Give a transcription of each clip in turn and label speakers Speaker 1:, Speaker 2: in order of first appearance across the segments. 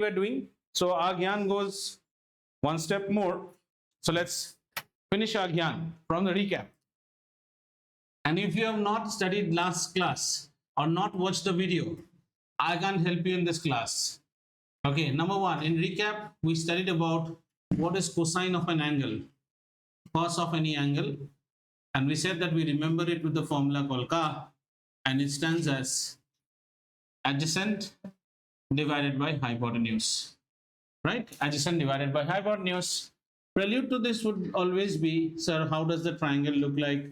Speaker 1: we're doing. So our Gyan goes one step more. So let's finish our Gyan from the recap. And if you have not studied last class or not watched the video, I can't help you in this class. Okay, number one, in recap, we studied about what is cosine of an angle, cos of any angle, and we said that we remember it with the formula called ka, and it stands as adjacent divided by hypotenuse, right? Adjacent divided by hypotenuse. Prelude to this would always be, sir, how does the triangle look like?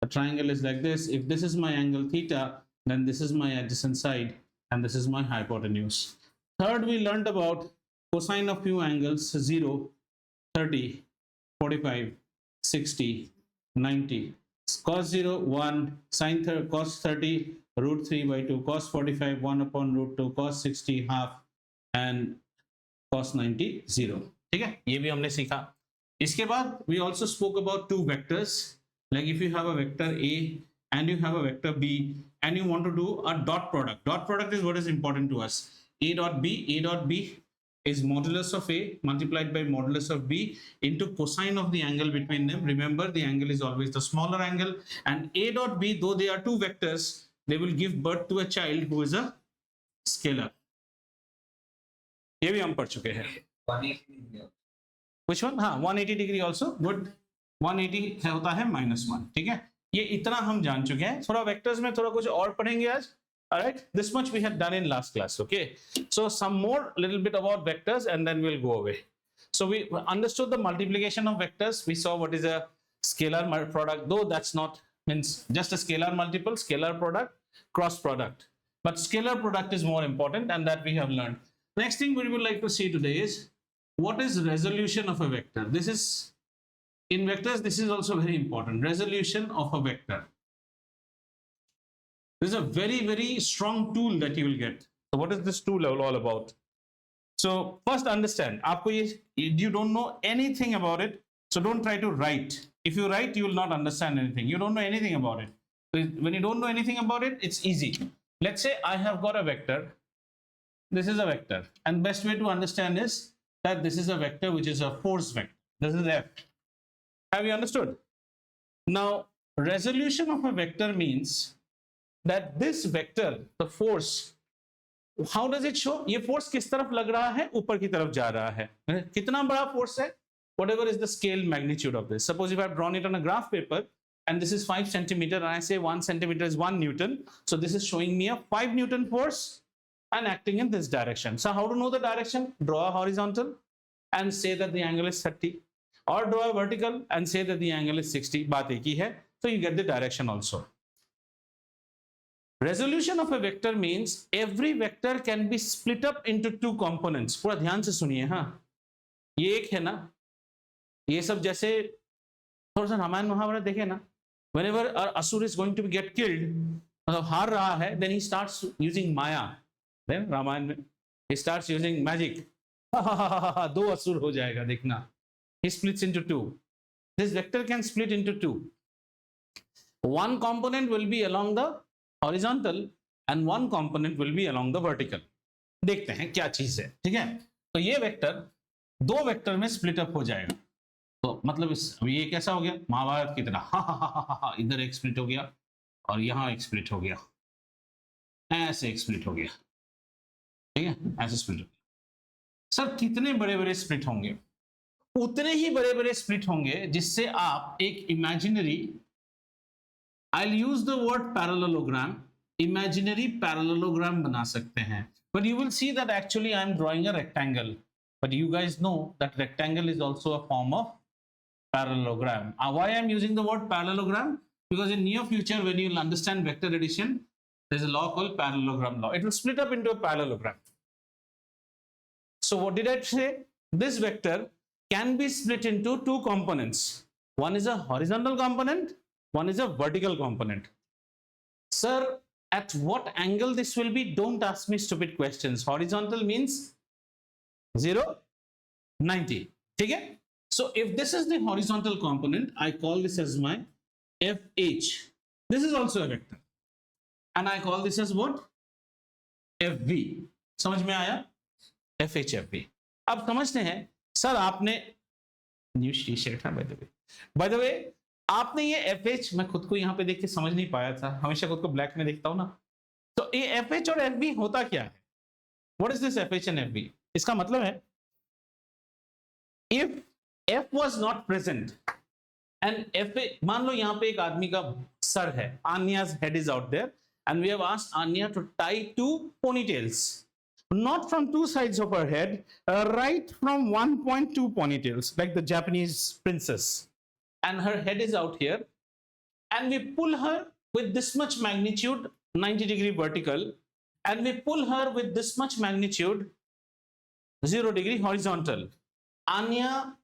Speaker 1: A triangle is like this. If this is my angle theta, then this is my adjacent side and this is my hypotenuse. Third, we learned about cosine of few angles, 0, 30, 45, 60, 90. Cos 0, 1, sine cos 30, root 3 by 2, cos 45, 1 upon root 2, cos 60, half, and cos 90, 0. ठीक है, ये भी हमने सीखा. इसके बाद we also spoke about two vectors. Like if you have a vector A and you have a vector B and you want to do a dot product. Dot product is what is important to us. A dot B. A dot B is modulus of A multiplied by modulus of B into cosine of the angle between them. Remember, the angle is always the smaller angle, and A dot B, though they are two vectors, they will give birth to a child who is a scalar. ये भी हम पढ़ चुके हैं.
Speaker 2: 180
Speaker 1: Which one? हाँ, 180 degree also good. 180 होता है -1. ठीक है, ये इतना हम जान चुके हैं. थोड़ा वेक्टर्स में थोड़ा कुछ और पढ़ेंगे आज. All right, this much we had done in last class. Okay, so some more little bit about vectors and then we'll go away. So we understood the multiplication of vectors. We saw what is a scalar product, though that's not means just a scalar multiple, scalar product, cross product. But scalar product is more important, and that we have learned. Next thing we would like to see today is what is resolution of a vector. This is in vectors. This is also very important. Resolution of a vector. This is a very strong tool that you will get. So what is this tool all about? So first understand, you don't know anything about it, so don't try to write. If you write, you will not understand anything. You don't know anything about it. So when you don't know anything about it, it's easy. Let's say I have got a vector. This is a vector, and best way to understand is that this is a vector which is a force vector. This is F. Have you understood? Now, resolution of a vector means that this vector, the force, how does it show? ये force किस तरफ लग रहा है? ऊपर की तरफ जा रहा है. कितना बड़ा force है? Whatever is the scale magnitude of this. Suppose if I have drawn it on a graph paper and this is 5 centimeter and I say 1 centimeter is 1 Newton. So this is showing me a 5 Newton force and acting in this direction. So how to know the direction? Draw a horizontal and say that the angle is 30, or draw a vertical and say that the angle is 60. बात एक ही है. So you get the direction also. Resolution of a vector means every vector can be split up into two components. पूरा ध्यान से सुनिए. हाँ, ये एक है ना, ये सब जैसे थोड़ा सा रामायण महाभारत देखे ना. Whenever an asur is going to get killed, मतलब हार रहा है, then he starts using maya. Then Ramayan में he starts using magic. दो असुर हो जाएगा, देखना. He splits into two. This vector can split into two. One component will be along the horizontal and one component will be along the vertical. देखते हैं क्या चीज है. ठीक है, तो ये वेक्टर दो वेक्टर में स्प्लिट अप हो जाएगा. तो मतलब अभी ये कैसा हो गया? महाभारत की तरह. इधर एक स्प्लिट हो गया और यहां एक स्प्लिट हो गया, ऐसे एक स्प्लिट हो गया. ठीक है, ऐसे स्प्लिट हो गया. सर कितने बड़े बड़े स्प्लिट होंगे? उतने ही बड़े बड़े स्प्लिट होंगे जिससे आप एक imaginary, I'll use the word parallelogram, imaginary parallelogram बना सकते हैं. But you will see that actually I'm drawing a rectangle. But you guys know that rectangle is also a form of parallelogram. Why I'm using the word parallelogram? Because in near future, when you'll understand vector addition, there's a law called parallelogram law. It will split up into a parallelogram. So what did I say? This vector can be split into two components. One is a horizontal component. One is a vertical component. Sir, at what angle this will be? Don't ask me stupid questions. Horizontal means 0, 90. Okay? So if this is the horizontal component, I call this as my FH. This is also a vector. And I call this as what? FV. समझ में आया? FHFV। अब समझते हैं sir, आपने new T shirt है by the way, आपने ये FH, मैं खुद को यहाँ पे देख के समझ नहीं पाया था, हमेशा खुद को ब्लैक में देखता हूँ ना, तो ये FH और FB होता क्या है? What is this FH and FB? इसका मतलब है if F was not present and FA, मान लो यहाँ पे एक आदमी का सर है, Anya's head is out there and we have asked Anya to tie 2 ponytails, not from 2 sides of her head, right from 1.2 ponytails like the Japanese princess, and her head is out here, and we pull her with this much magnitude 90-degree vertical, and we pull her with this much magnitude 0-degree horizontal. Anya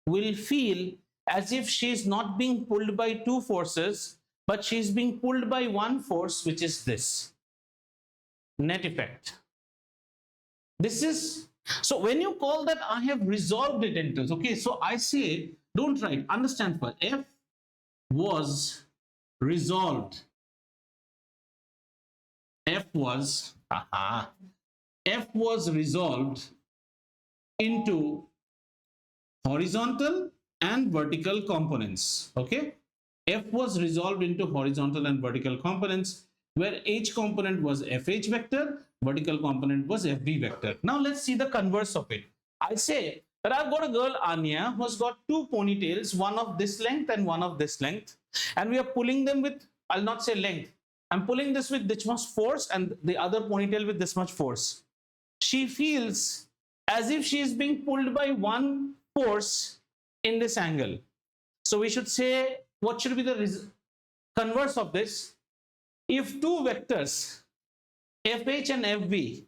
Speaker 1: will feel as if she is not being pulled by 2 forces, but she is being pulled by 1 force, which is this net effect. This is, so when you call that, I have resolved it into, okay, so I say, don't write, understand first, F was resolved, F was resolved into horizontal and vertical components. Okay, F was resolved into horizontal and vertical components, where H component was FH vector, vertical component was FB vector. Now let's see the converse of it. I say that I've got a girl Anya who has got 2 ponytails, one of this length and one of this length, and we are pulling them with, I'll not say length, I'm pulling this with this much force and the other ponytail with this much force. She feels as if she is being pulled by 1 force in this angle. So we should say, what should be the converse of this? If 2 vectors FH and FB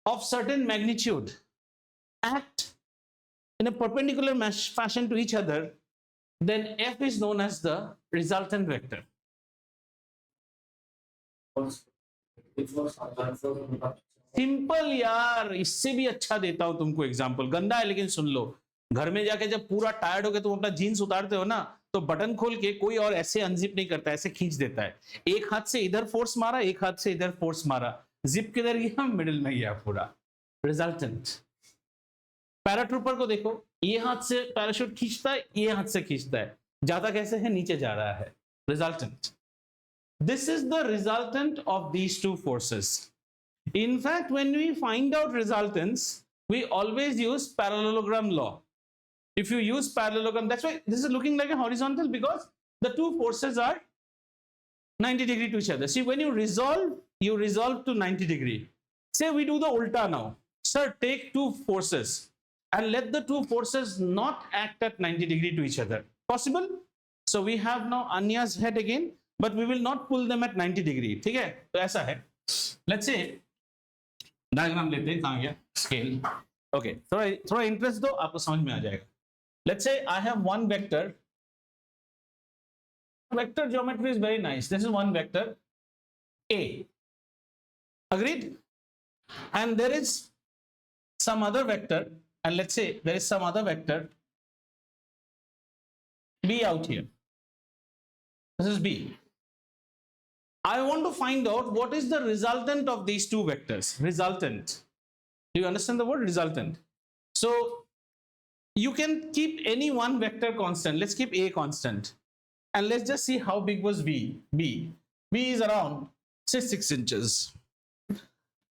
Speaker 1: of certain magnitude act in a perpendicular fashion to each other, then F is known as the resultant vector. Simple यार, इससे भी अच्छा देता हूं तुमको example, गंदा है लेकिन सुन लो। घर में जाके जब पूरा टायर्ड हो गए तुम अपना जीन्स उतारते हो ना, तो बटन खोल के कोई और ऐसे अनजिप नहीं करता, ऐसे खींच देता है। एक हाथ से इधर फोर्स मारा, एक हाथ से इधर फोर्स मारा, जिप किधर गया? मिडिल में गया पूरा। रिजल्टेंट। पैराट्रूपर को देखो, ये हाथ से पैराशूट खींचता है, ये हाथ से खींचता है, जाता कैसे है? नीचे जा रहा है। Resultant. This is the resultant of these 2 forces. In fact, when we find out resultants, we always use parallelogram law. If you use parallelogram, that's why this is looking like a horizontal, because the 2 forces are 90 degree to each other. See, when you resolve to 90 degree. Say we do the ulta now. Sir, take 2 forces and let the 2 forces not act at 90 degree to each other. Possible? So we have now Anya's head again, but we will not pull them at 90 degree. ठीक है? तो ऐसा है। Let's say diagram लेते हैं, कहाँ गया scale? Okay, थोड़ा इंटरेस्ट दो, आपको समझ में आ जाएगा। Let's say I have one vector. Vector geometry is very nice. This is one vector A. Agreed? And there is some other vector, and let's say there is some other vector B out here. This is B. I want to find out what is the resultant of these 2 vectors. Resultant. Do you understand the word resultant? So you can keep any one vector constant. Let's keep A constant. And let's just see how big was B. B is around, say, 6 inches.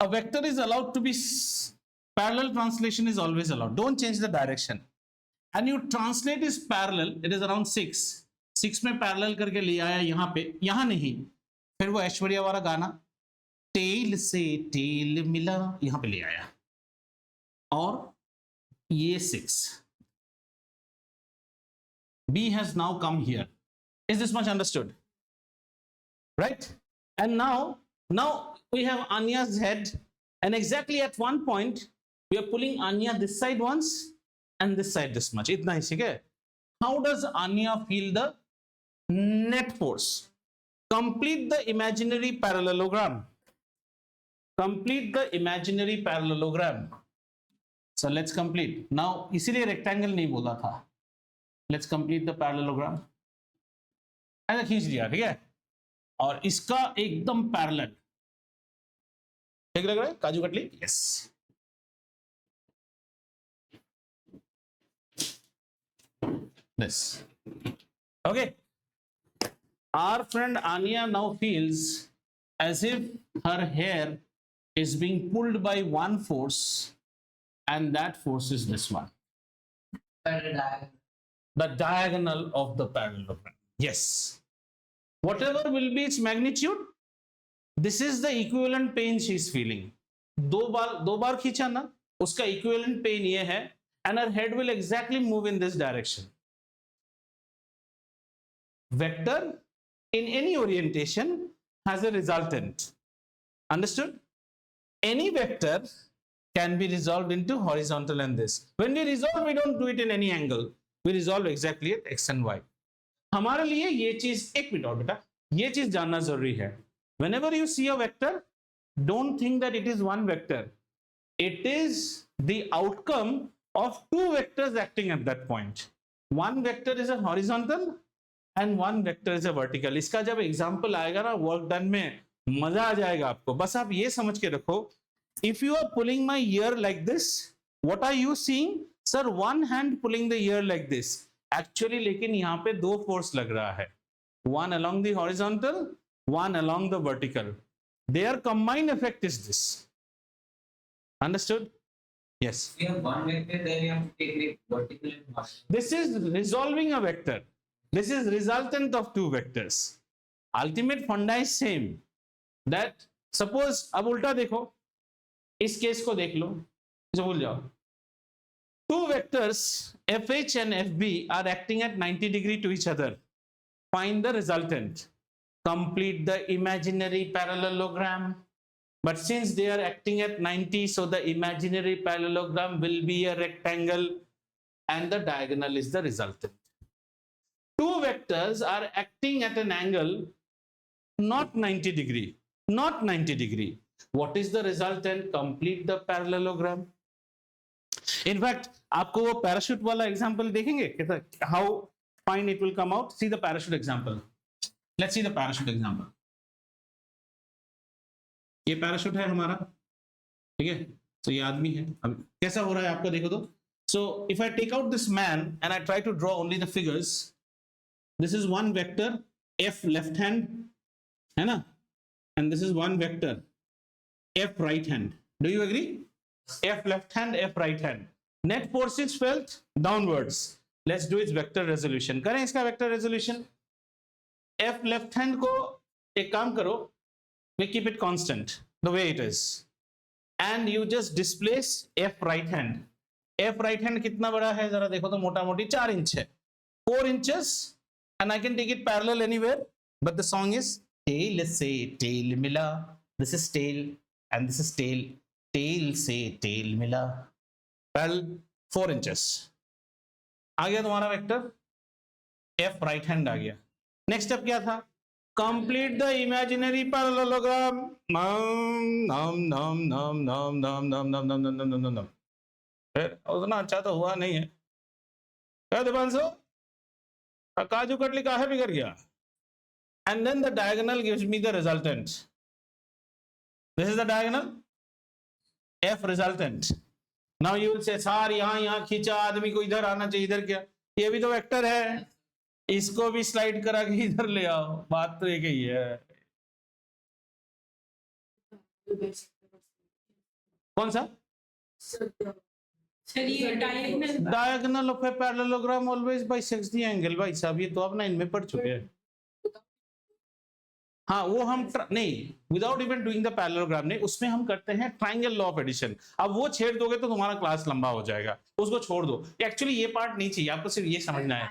Speaker 1: A vector is allowed to be, parallel translation is always allowed. Don't change the direction. And you translate is parallel, it is around 6. 6 में parallel करके ले आया यहाँ पे, यहाँ नहीं। फिर वो ऐश्वर्या वाला गाना, टेल से टेल मिला, यहाँ पे ले आया। और ये 6. B has now come here. Is this much understood? Right? And now we have Anya's head, and exactly at one point we are pulling Anya this side once and this side this much. इतना ही, ठीक है? How does Anya feel the net force? Complete the imaginary parallelogram. Complete the imaginary parallelogram. So let's complete. Now, इसीलिए rectangle नहीं बोला था. Let's complete the parallelogram. ऐसा खींच दिया, ठीक है? और इसका एकदम पैरेलल, ठीक लग रहा है? Kaju katli? Yes. this. Okay, our friend Anya now feels as if her hair is being pulled by one force, and that force is this one, the diagonal of the parallelogram. Yes, whatever will be its magnitude, this is the equivalent pain she is feeling. दो बार खींचा ना, उसका equivalent pain ये है, and her head will exactly move in this direction. Vector in any orientation has a resultant. Understood? Any vector can be resolved into horizontal and this. When we resolve, we don't do it in any angle. We resolve exactly at x and y. हमारे लिए ये चीज, एक minute और बेटा, ये चीज जानना जरूरी है. Whenever you see a vector, don't think that it is one vector. It is the outcome of two vectors acting at that point. One vector is a horizontal and one vector is a vertical. इसका जब example आएगा ना work done में, मजा आ जाएगा आपको. बस आप ये समझ के रखो, if you are pulling my ear like this, what are you seeing? Sir, one hand pulling the ear like this. Actually, लेकिन यहाँ पे दो फोर्स लग रहा है. One along the horizontal, one along the vertical. Their combined effect is this. Understood? Yes.
Speaker 2: We have one vector, then we have to take the vertical and horizontal.
Speaker 1: This is resolving a vector. This is resultant of two vectors. Ultimate funda is same. That suppose, अब उल्टा देखो, इस case को देख लो, इसे भूल जाओ. Two vectors FH and FB are acting at 90 degree to each other. Find the resultant. Complete the imaginary parallelogram. But since they are acting at 90, so the imaginary parallelogram will be a rectangle and the diagonal is the resultant. Two vectors are acting at an angle not 90 degree. Not 90 degree. What is the resultant? Complete the parallelogram. In fact, आपको वो parachute वाला example देखेंगे? How fine it will come out? See the parachute example. Let's see the parachute example. ये parachute है हमारा, ठीक है? तो ये आदमी है. अब कैसा हो रहा है आपको देखो तो. So if I take out this man and I try to draw only the figures, this is one vector F left hand, है ना? And this is one vector F right hand. Do you agree? F left hand, F right hand. Net force is felt downwards. Let's do its vector resolution. करें इसका vector resolution. F left hand को एक काम करो, we keep it constant the way it is, and you just displace F right hand. F right hand कितना बड़ा है जरा देखो तो, मोटा मोटी 4 इंच है, 4 inches, and I can take it parallel anywhere. But the song is tail से tail मिला. This is tail and this is tail. Tail से tail मिला. Parallel 4 inches. आ गया तुम्हारा वेक्टर. F right hand आ गया. नेक्स्ट स्टेप क्या था? Complete the imaginary parallelogram. उतना अच्छा तो हुआ नहीं है. दीपांशु, काजू कटली काहे बिगड़ गया? And then the diagonal gives me the resultant. This is the diagonal. F resultant. Now you will say, sir, यहाँ खींचा, आदमी को इधर आना चाहिए, इधर क्या? ये भी तो वेक्टर है, इसको भी स्लाइड करा के इधर ले आओ. बात तो एक ही है. कौन सा? Diagonal of a parallelogram always bisects the angle. भाई साहब ये तो आप 9 में पढ़ चुके हैं. हाँ वो हम नहीं, without even doing the parallelogram नहीं, उसमें हम करते हैं ट्रायंगल लॉ ऑफ एडिशन. अब वो छेड़ दोगे तो तुम्हारा क्लास लंबा हो जाएगा, उसको छोड़ दो. एक्चुअली ये पार्ट नहीं चाहिए आपको, सिर्फ ये समझना है.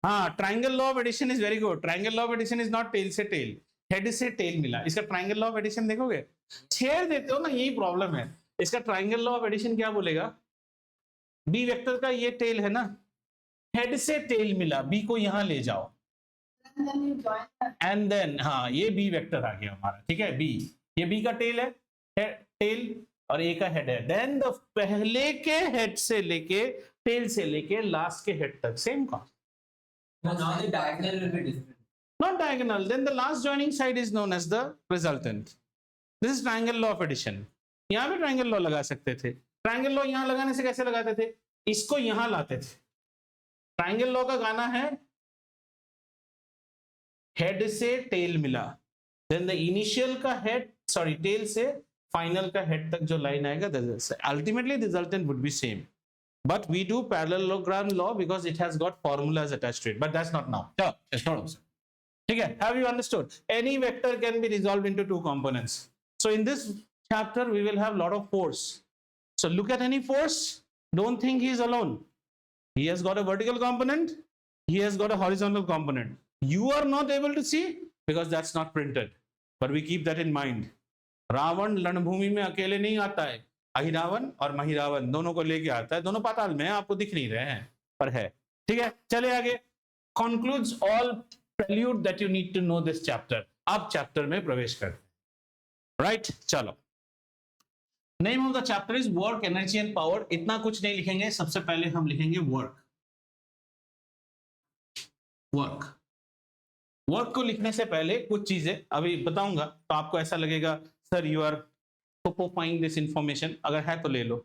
Speaker 1: हाँ, triangle law of addition is very good. Triangle law of addition is not tail से टेल, हेड से टेल मिला. इसका ट्रायंगल लॉ ऑफ एडिशन देखोगे, छेड़ देते हो ना, यही प्रॉब्लम है. इसका ट्रायंगल लॉ ऑफ एडिशन क्या बोलेगा? बी वेक्टर का ये टेल है ना, हेड से टेल मिला, बी को यहां ले जाओ, एंड देन हाँ ये बी वेक्टर आ गया हमारा. ठीक है, बी, ये बी का टेल है, टेल, और ए का हेड है. देन द पहले के हेड से लेके, टेल से लेके लास्ट के हेड तक सेम का.
Speaker 2: Now the diagonal will be different.
Speaker 1: Not diagonal. Then the last joining side is known as the resultant. This is triangle law of addition. यहाँ भी ट्रायंगल लॉ लगा सकते थे. ट्रायंगल लॉ यहाँ लगाने से कैसे लगाते थे? इसको यहाँ लाते थे, ट्रायंगल लॉ का गाना है हेड से टेल मिला, देन द इनिशियल का हेड सॉरी टेल से फाइनल का हेड तक जो लाइन आएगा ultimately resultant would be same, but we do parallelogram law because it has got formulas attached to it, but that's not now. चलो ठीक है, have you understood? Any vector can be resolved into two components. So in this chapter we will have lot of force. So look at any force, don't think he is alone. He has got a vertical component, he has got a horizontal component. You are not able to see because that's not printed, but we keep that in mind. Ravan रणभूमि में अकेले नहीं आता है, अहिरावण और महिरावण दोनों को लेके आता है, दोनों पाताल में, आपको दिख नहीं रहे हैं पर है। ठीक है, चले आगे। concludes all prelude that you need to know this chapter. अब चैप्टर में प्रवेश करते हैं, राइट? चलो, name of the chapter is work, energy and power. इतना कुछ नहीं लिखेंगे, सबसे पहले हम लिखेंगे वर्क। वर्क वर्क को लिखने से पहले कुछ चीजें अभी बताऊंगा, तो आपको ऐसा लगेगा sir you are topofying this information, अगर है तो ले लो।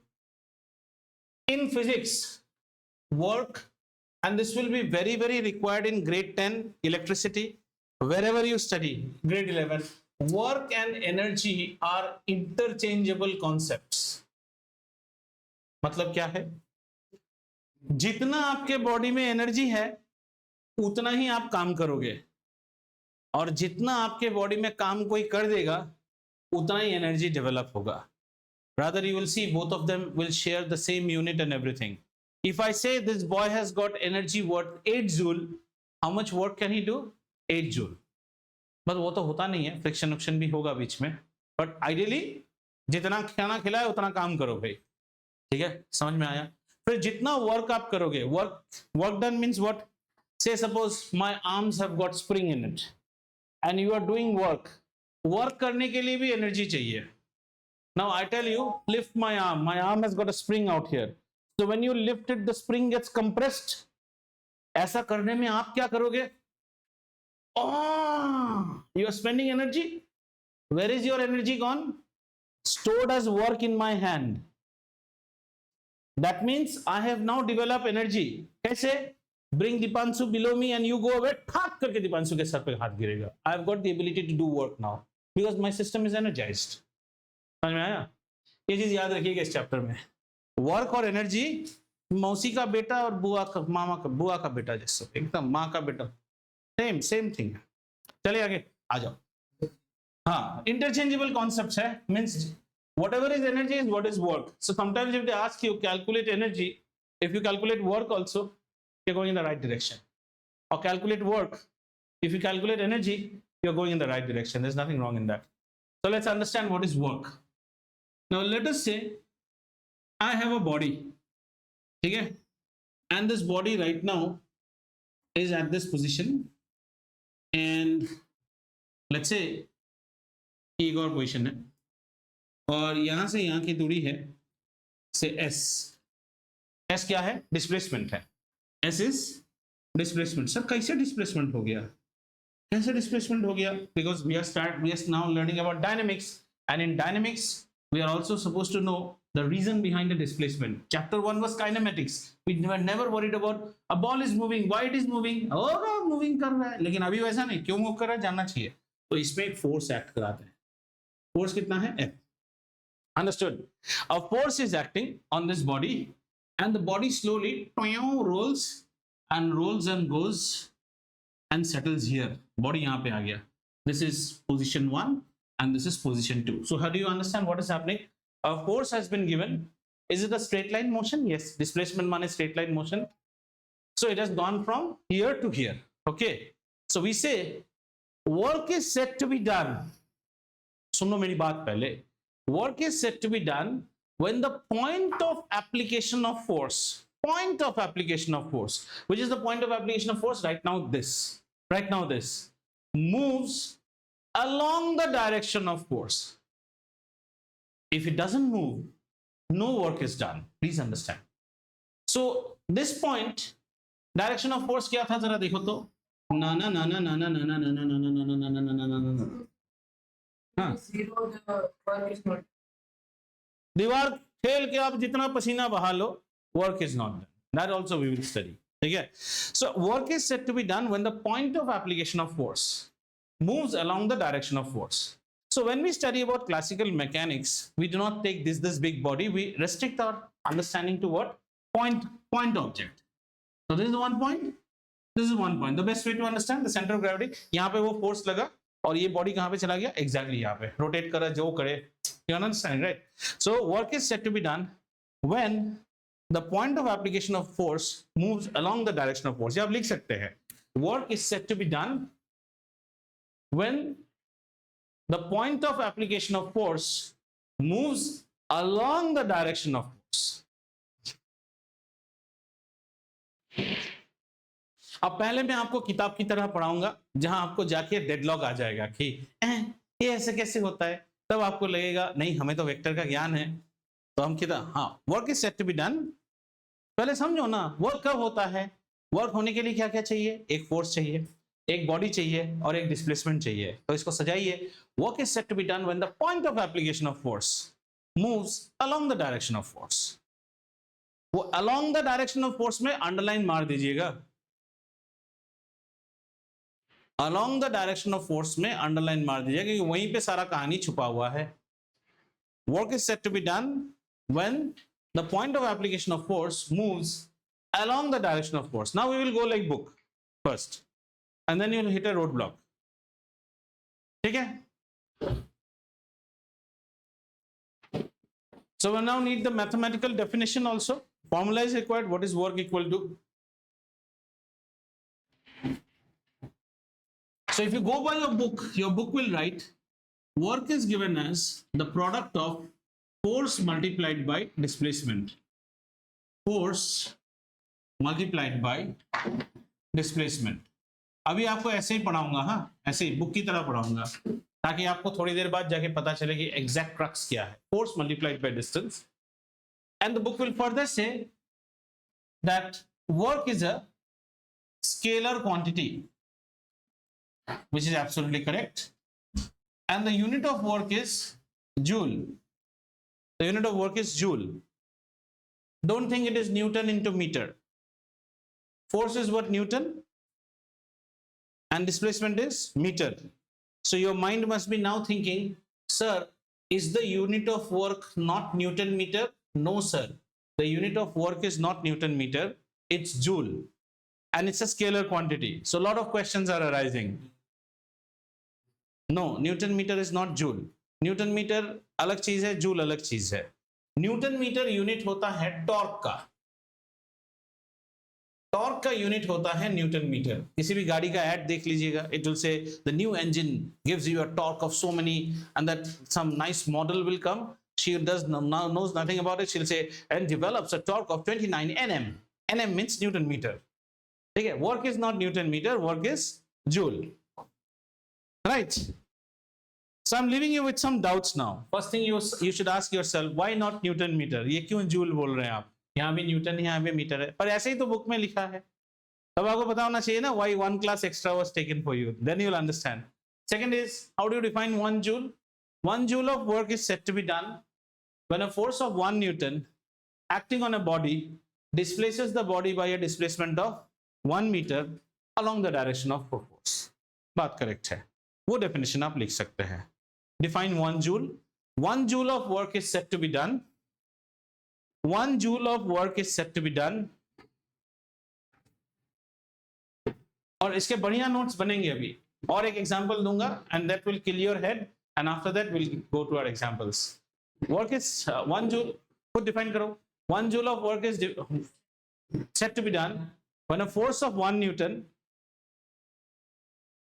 Speaker 1: In physics work, and this will be very very required in grade 10 electricity, wherever you study, grade 11, work and energy are interchangeable concepts. मतलब क्या है? जितना आपके बॉडी में एनर्जी है उतना ही आप काम करोगे, और जितना आपके बॉडी में काम कोई कर देगा उतना ही एनर्जी डेवलप होगा। rather you will see both of them will share the same unit and everything. If I say this boy has got energy worth 8 joule, how much work can he do? 8 joule. But वो तो होता नहीं है, friction friction भी होगा बीच में, but ideally जितना खाना खिलाए उतना काम करो भाई। ठीक है, समझ में आया? फिर जितना वर्क आप करोगे, work done means what? Say suppose my arms have got spring in it and you are doing work करने के लिए भी एनर्जी चाहिए। Now I tell you, lift my arm has got a spring out here, so when you lift it the spring gets compressed. ऐसा करने में आप क्या करोगे? You are spending energy. Where is your energy gone? Stored as work in my hand. That means I have now developed energy. कैसे? Bring Dipanshu below me and you go away, ठाक करके दीपांशु के सर पे हाथ गिरेगा। I have got the ability to do work now because my system is energized. समझ में आया? ये चीज याद रखिएगा इस चैप्टर में। वर्क और एनर्जी मौसी का बेटा और बुआ का बेटा जैसे, एकदम माँ का बेटा, सेम थिंग है। चलिए आगे आ जाओ। हाँ, इंटरचेंजेबल कॉन्सेप्ट्स है, means whatever is energy is what is work. So sometimes if they ask you calculate energy, if you calculate work also you are going in the right direction, और calculate work, if you calculate energy you are going in the right direction. There is nothing wrong in that. So let's understand what is work. Now let us say I have a body, ठीक है, and this body right now is at this position, and let's say एक और position है, और यहां से यहां की दूरी है से s क्या है? डिस्प्लेसमेंट है। s is displacement. सर कैसे डिस्प्लेसमेंट हो गया? कैसे डिस्प्लेसमेंट हो गया? Because we are now learning about dynamics, and in dynamics we are also supposed to know the reason behind the displacement. Chapter 1 was kinematics. We were never worried about a ball is moving, why it is moving, moving कर रहा है, लेकिन अभी वैसा नहीं, क्यों move कर रहा है जानना चाहिए। तो इसमें एक फोर्स एक्ट कराते हैं। फोर्स कितना है? F. Understood? A force is acting on this body and the body slowly rolls and goes and settles here. Body यहाँ पे आ गया। This is position 1 and this is position 2. So how do you understand what is happening? A force has been given. Is it a straight line motion? Yes. Displacement means straight line motion. So it has gone from here to here. Okay. So we say work is said to be done. सुन लो मेरी बात पहले। Work is said to be done when the point of application of force, which is the point of application of force right now this, moves along the direction of force. If it doesn't move, no work is done. Please understand. So this point, direction of force क्या था जरा देखो तो? ना ना ना ना ना ना ना ना ना ना ना ना ना ना ना ना ना। हाँ, दीवार खेल के आप जितना पसीना बहा लो, work is not done. That also we will study. ठीक है. So work is said to be done when the point of application of force moves along the direction of force. So when we study about classical mechanics, we do not take this big body. We restrict our understanding to what? Point object. So this is one point. This is one point. The best way to understand the center of gravity. यहाँ पे वो force लगा और ये body कहाँ पे चला गया? Exactly यहाँ पे. Rotate करा जो करे. You understand, right? So work is said to be done when the point of application of force moves along the direction of force. ये आप लिख सकते हैं. Work is said to be done when the point of application of force moves along the direction of force. अब पहले मैं आपको किताब की तरह पढ़ाऊंगा जहां आपको जाके डेडलॉक आ जाएगा कि ये ऐसे कैसे होता है. तब आपको लगेगा नहीं हमें तो वेक्टर का ज्ञान है तो हम कितना. हाँ, work is said to be done. पहले समझो ना वर्क कब होता है. वर्क होने के लिए क्या क्या चाहिए? एक फोर्स चाहिए, एक बॉडी चाहिए और एक डिस्प्लेसमेंट चाहिए. तो इसको सजाइए. Work is said to be done when the point of application of force moves along the direction of force. वो along the direction of force में अंडरलाइन मार दीजिएगा. Along the direction of force में underline मार दीजिएगा क्योंकि वहीं पे सारा कहानी छुपा हुआ है. Work is said to be done when the point of application of force moves along the direction of force. Now we will go like book first and then you will hit a roadblock. ठीक है? So we now need the mathematical definition also. Formula is required. What is work equal to? So if you go by your book will write work is given as the product of force multiplied by displacement. Force multiplied by displacement. अभी आपको ऐसे ही पढ़ाऊंगा. हाँ, ऐसे ही book की तरह पढ़ाऊंगा ताकि आपको थोड़ी देर बाद जाके पता चले कि एग्जैक्ट क्रक्स क्या है. Force multiplied by distance. And the book will further say that work is a scalar quantity, which is absolutely correct. And the unit of work is joule. The unit of work is joule. Don't think it is Newton into meter. Force is what? Newton. And displacement is meter. So your mind must be now thinking, sir, is the unit of work not Newton meter? No, sir. The unit of work is not Newton meter. It's joule. And it's a scalar quantity. So a lot of questions are arising. No, Newton meter is not joule. Newton meter अलग चीज है, joule अलग चीज है. Newton metre unit होता है torque का. Torque का यूनिट होता है न्यूटन मीटर. किसी भी गाड़ी का ऐड देख लीजिएगा, it will say the new engine gives you a torque of so many and that some nice model will come. She knows nothing about it. She'll say and develops a torque of 29 Nm. Nm means Newton meter. ठीक है? Work is not Newton meter. Work is joule. Right? So I'm leaving you with some doubts now. First thing you should ask yourself, why not Newton meter? ये क्यों joule बोल रहे हैं आप? यहाँ भी न्यूटन, यहाँ भी मीटर है, पर ऐसे ही तो बुक में लिखा है. तब आपको पता होना चाहिए ना why one class extra was taken for you. Then you'll understand. Second is, how do you define 1 joule? 1 joule of work is said to be done when a force of 1 Newton acting on a body displaces the body by a displacement of 1 meter along the direction of force. बात correct है. वो definition आप लिख सकते हैं. Define 1 joule. 1 joule of work is said to be done. 1 joule of work is said to be done. और इसके बढ़िया नोट्स बनेंगे अभी. और एक एग्जांपल दूंगा and that will kill your head and after that we'll go to our examples. Work is 1 joule. खुद define करो. 1 joule of work is said to be done when a force of 1 Newton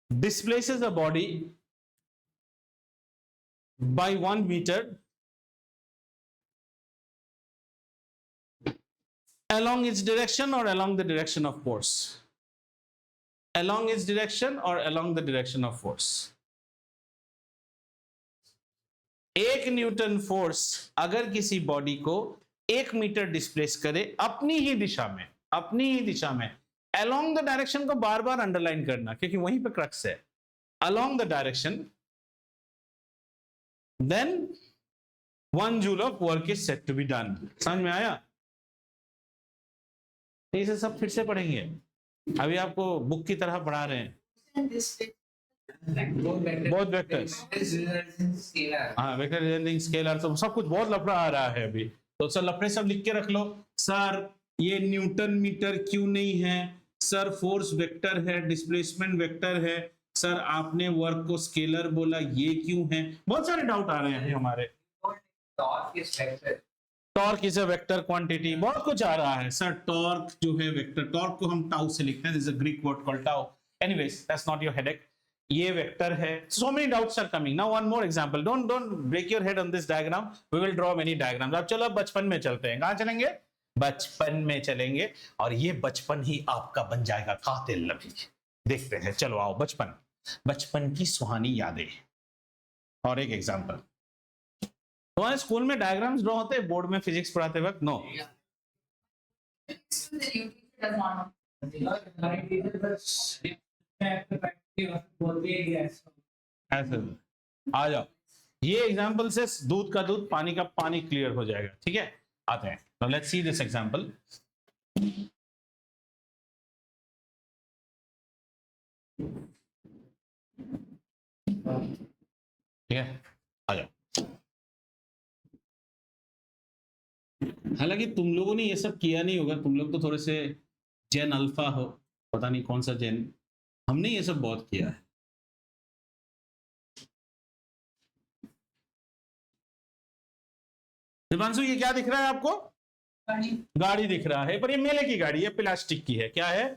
Speaker 1: displaces a body by 1 meter along its direction or along the direction of force. Along its direction or along the direction of force. 1 Newton force अगर किसी body को 1 metre displace करे अपनी ही दिशा में, along the direction को बार बार underline करना क्योंकि वहीं पे क्रक्स है. Along the direction, then 1 joule of work is said to be done. समझ में आया? इसे सब फिर से पढ़ेंगे, अभी आपको बुक की तरह पढ़ा रहे हैं। बहुत वेक्टर्स, हाँ वेक्टर रिजल्टिंग स्केलर, तो सब कुछ बहुत लफड़ा आ रहा है अभी, तो सर लफड़े सब लिख के रख लो। सर ये न्यूटन मीटर क्यों नहीं है, सर फोर्स वेक्टर है, डिस्प्लेसमेंट वेक्टर है, सर आपने वर्क को स्केलर बोला, ये क्यों है, बहुत सारे डाउट आ रहे हैं हमारे। Torque is a vector quantity, बहुत कुछ आ रहा है सर। टॉर्क जो है वेक्टर, टॉर्क को हम टाउ से लिखते हैं, this is a Greek word called tau, anyways that's not your headache. ये वेक्टर है, so many doubts are coming. Now one more example, don't break your head on this diagram, we will draw many diagrams. अब चलो अब बचपन में चलते हैं, कहां चलेंगे, बचपन में चलेंगे, और ये बचपन ही आपका बन जाएगा कातिल। अभी देखते हैं, चलो आओ बचपन, बचपन की सुहानी यादें। और एक एग्जांपल, तुम्हारे स्कूल में डायग्राम्स ड्रॉ होते हैं बोर्ड में फिजिक्स पढ़ाते वक्त? नो। ऐसे आ जाओ, ये एग्जांपल से दूध का दूध पानी का पानी क्लियर हो जाएगा, ठीक है। आते हैं, now let's see this example. ठीक है, आ जाओ। हालांकि तुम लोगों ने ये सब किया नहीं होगा, तुम लोग तो थोड़े से जेन अल्फा हो, पता नहीं कौन सा जेन, हमने ये सब बहुत किया है। दिवांशु ये क्या दिख रहा है आपको? गाड़ी दिख रहा है, पर ये मेले की गाड़ी है, प्लास्टिक की है। क्या है?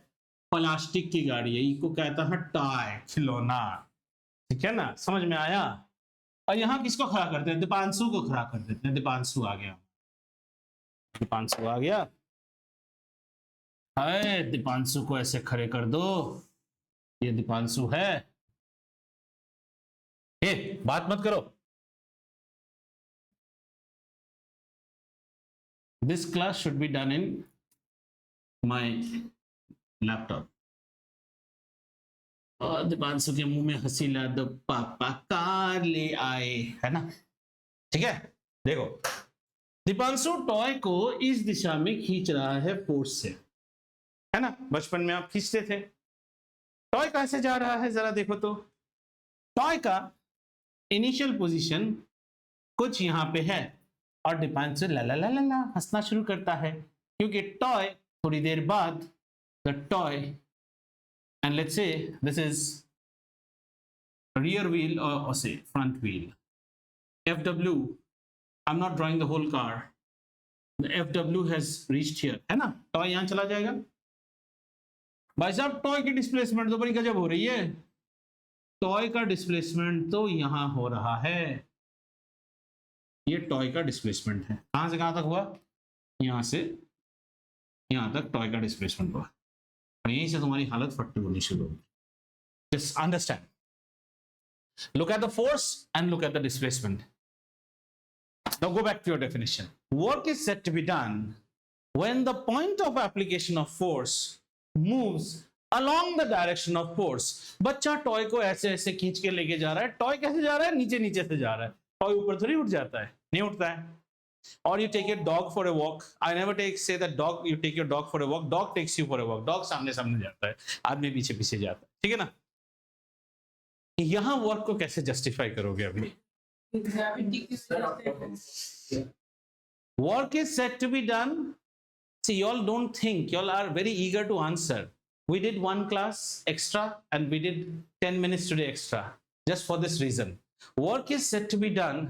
Speaker 1: प्लास्टिक की गाड़ी है, इनको कहता है टॉय, खिलौना, ठीक है ना, समझ में आया। और यहाँ किसको खड़ा करते हैं? दीपांशु को खड़ा कर देते हैं। दीपांशु आ गया, दीपांशु आ गया, हाय दीपांशु को ऐसे खड़े कर दो, ये दीपांशु है। ए, बात मत करो। This class should be done in my laptop. और दीपांशु के मुंह में हंसी ला दो, पापा कार ले आए, है ना, ठीक है। देखो दीपांशु टॉय को इस दिशा में खींच रहा है फोर्स से, है ना, बचपन में आप खींचते थे। टॉय कहां से जा रहा है जरा देखो तो। टॉय का इनिशियल पोजीशन कुछ यहां पे है, और दीपांशु ला ला ला ला ला हंसना शुरू करता है, क्योंकि टॉय थोड़ी देर बाद, the toy, and let's say this is rear wheel or say front wheel, FW, I'm not drawing the whole car, the FW has reached here, है ना, टॉय यहां चला जाएगा। भाई साहब टॉय की डिस्प्लेसमेंट तो बड़ी गजब हो रही है, टॉय का डिस्प्लेसमेंट तो यहां हो रहा है, ये टॉय का डिस्प्लेसमेंट है। कहां से कहां तक हुआ? यहां से यहां तक टॉय का डिस्प्लेसमेंट हुआ, और यहीं से तुम्हारी हालत फट्टू होनी शुरू होगी। Just understand, look at the force and look at the displacement. Now go back to your definition. Work is said to be done when the point of application of force moves along the direction of force. बच्चा toy को ऐसे ऐसे खींच के लेके जा रहा है, टॉय कैसे जा रहा है? नीचे नीचे से जा रहा है, टॉय ऊपर थोड़ी उठ जाता है, नहीं उठता है। Or you take your dog for a walk. I never say that dog, you take your dog for a walk, dog takes you for a walk. Dog सामने सामने जाता है, आदमी पीछे पीछे जाता है, ठीक है ना। यहां वर्क को कैसे जस्टिफाई करोगे? अभी work is said to be done. See, y'all don't think, y'all are very eager to answer. We did one class extra and we did 10 minutes today extra just for this reason. Work is said to be done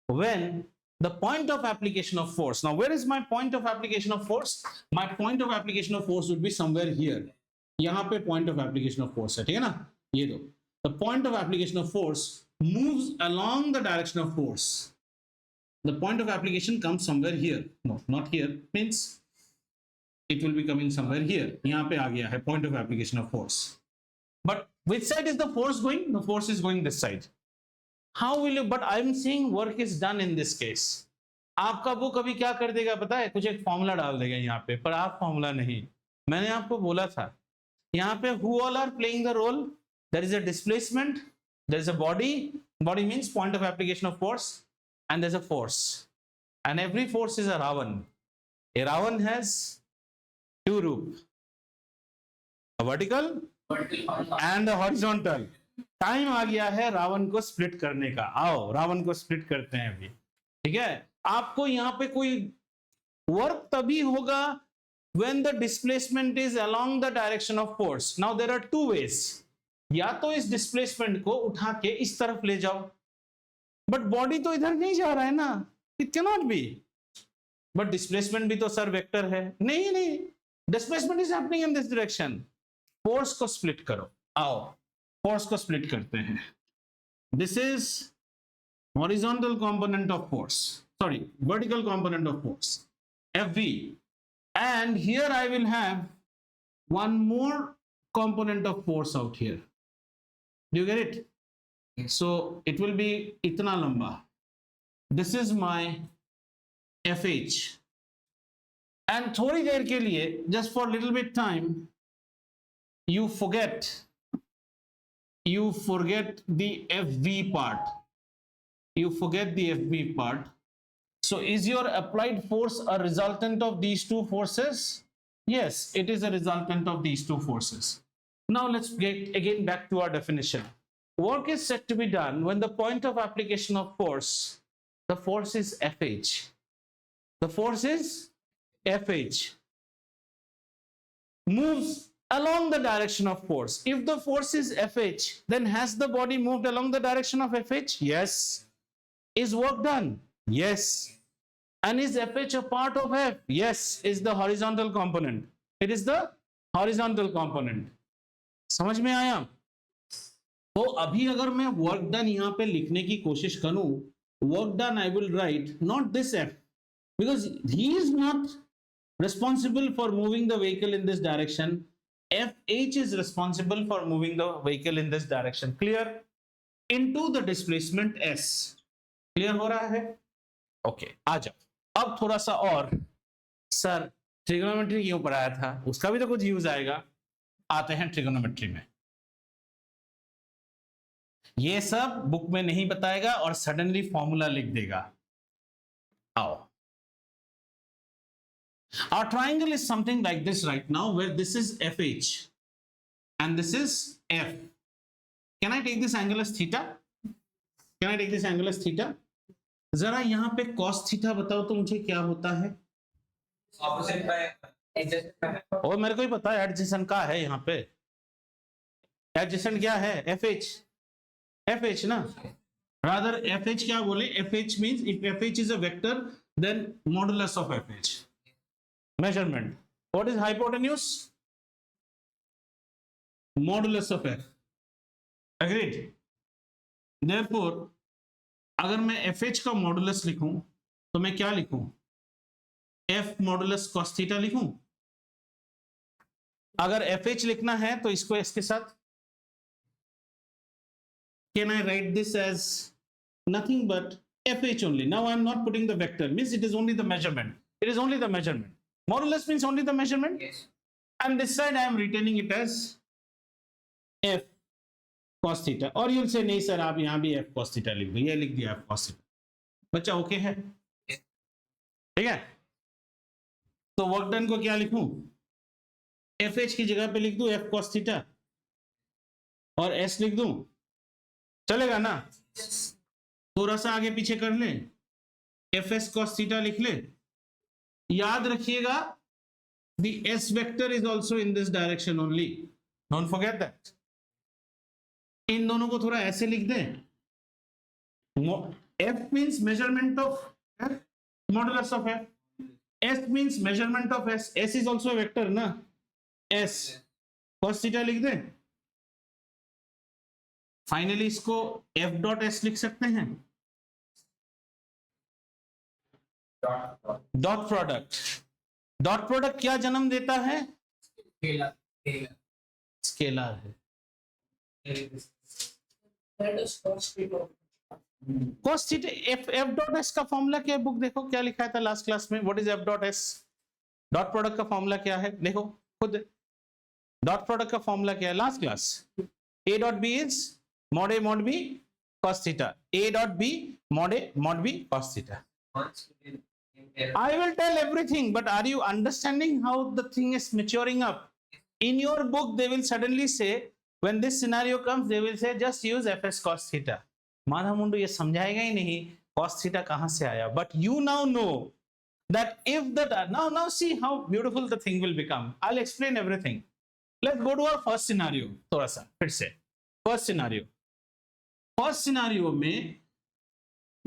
Speaker 1: when the point of application of force. Now where is my point of application of force? My point of application of force would be somewhere here. यहां पे point of application of force है, ठीक है ना, ये दो। The point of application of force moves along the direction of force. The point of application comes somewhere here. No, not here. Means it will be coming somewhere here. यहाँ पे आ गया है point of application of force. But which side is the force going? The force is going this side. How will you? But I'm saying work is done in this case. आपका वो कभी क्या कर देगा पता है? कुछ एक फॉर्मूला डाल देगा यहाँ पे, पर आप फॉर्मूला नहीं। मैंने आपको बोला था यहाँ पे who all are playing the role? There is a displacement, there is a body, body means point of application of force, and there's a force, and every force is a Ravan. A Ravan has two roof, a vertical
Speaker 2: vertical
Speaker 1: and a horizontal. Time आ गया है रावण को split करने का। आओ रावण को split करते हैं अभी, ठीक है। आपको यहाँ पे कोई वर्क तभी होगा when the displacement is along the direction of force. Now there are two ways. या तो इस डिस्प्लेसमेंट को उठा के इस तरफ ले जाओ, बट बॉडी तो इधर नहीं जा रहा है ना, it can not be. But displacement भी तो सर वेक्टर है। नहीं नहीं, displacement is happening in this direction. Force को स्प्लिट करो, आओ फोर्स को स्प्लिट करते हैं। This is horizontal component of force, sorry vertical component of force Fv, and here I will have one more component of force out here. Do you get it? So it will be itna lamba. This is my FH, and थोड़ी देर के लिए, just for little bit time, you forget the FV part. You forget the FV part. So is your applied force a resultant of these two forces? Yes, it is a resultant of these two forces. Now let's get again back to our definition. Work is said to be done when the point of application of force, the force is FH. The force is FH. Moves along the direction of force. If the force is FH, then has the body moved along the direction of FH? Yes. Is work done? Yes. And is FH a part of F? Yes. Is the horizontal component. It is the horizontal component. समझ में आया? तो अभी अगर मैं work done यहां पे लिखने की कोशिश करूं, work done I will write not this F, because he is not responsible for moving the vehicle in this direction. FH is responsible for moving the vehicle in this direction. Clear? Into the displacement S. Clear हो रहा है? Okay, आ जाओ। अब थोड़ा सा और, sir trigonometry क्यों पढ़ाया था, उसका भी तो कुछ यूज आएगा। आते हैं ट्रिगोनोमेट्री में। ये सब बुक में नहीं बताएगा और सडनली फॉर्मूला लिख देगा। आओ, our triangle is something like this right now, where this is FH and this is F. Can I take this angle as theta? Can I take this angle as theta? जरा यहां पे cos theta बताओ तो मुझे क्या होता है?
Speaker 2: opposite by adjacent.
Speaker 1: और मेरे को ही पता है एडजेसेंट का है यहाँ पे। एडजेसेंट क्या है? FH। FH ना, रादर FH क्या बोले? FH means if FH is a vector, then modulus of FH. Measurement. What is hypotenuse? Modulus of F. Agreed? Therefore, अगर मैं FH का मॉडुलस लिखूं तो मैं क्या लिखूं? F मॉडुलस cos थीटा लिखूं। अगर FH लिखना है तो इसको इसके साथ, can I write this as nothing but FH only? Now I am not putting the vector, means it is only the measurement. It is only the measurement. Modulus means only the measurement.
Speaker 2: Yes.
Speaker 1: And this side I am retaining it as F cos theta. और you'll say नहीं sir आप यहाँ भी F cos theta लिख दो, ये लिख दिया F cos थीटा। बच्चा ओके है? ठीक है। तो वर्क डन को क्या लिखूं? FH की जगह पे लिख दूं F cos थीटा और S लिख दूं, चलेगा ना? थोड़ा सा आगे पीछे कर ले, FS cos थीटा लिख ले। याद रखिएगा, the S vector is also in this direction only. Don't forget that. इन दोनों को थोड़ा ऐसे लिख दें। F means measurement of F, modulus of F. S means measurement of S. S is also a vector ना? S cos थीटा लिख दें। Finally इसको F डॉट S लिख सकते हैं। Dot product. डॉट प्रोडक्ट क्या जन्म देता है? स्केलर है। cos theta F dot S का फॉर्मूला क्या है? बुक देखो क्या लिखा था लास्ट क्लास में। What is F dot S? Dot product का फॉर्मूला क्या है? देखो खुद, डॉट प्रोडक्ट का फॉर्मूला क्या है last class? A dot B is mod A mod B cos theta. A dot B mod A mod B cos theta. I will tell everything, but are you understanding how the thing is maturing up? In your book, they will suddenly say, when this scenario comes, they will say, just use fs cos theta. Madha मुंडू ये समझाएगा ही नहीं cos theta कहां से आया. But you now know that if the now see how beautiful the thing will become. I'll explain everything. Let's go to our first scenario. थोड़ा सा फिर से first scenario. First scenario में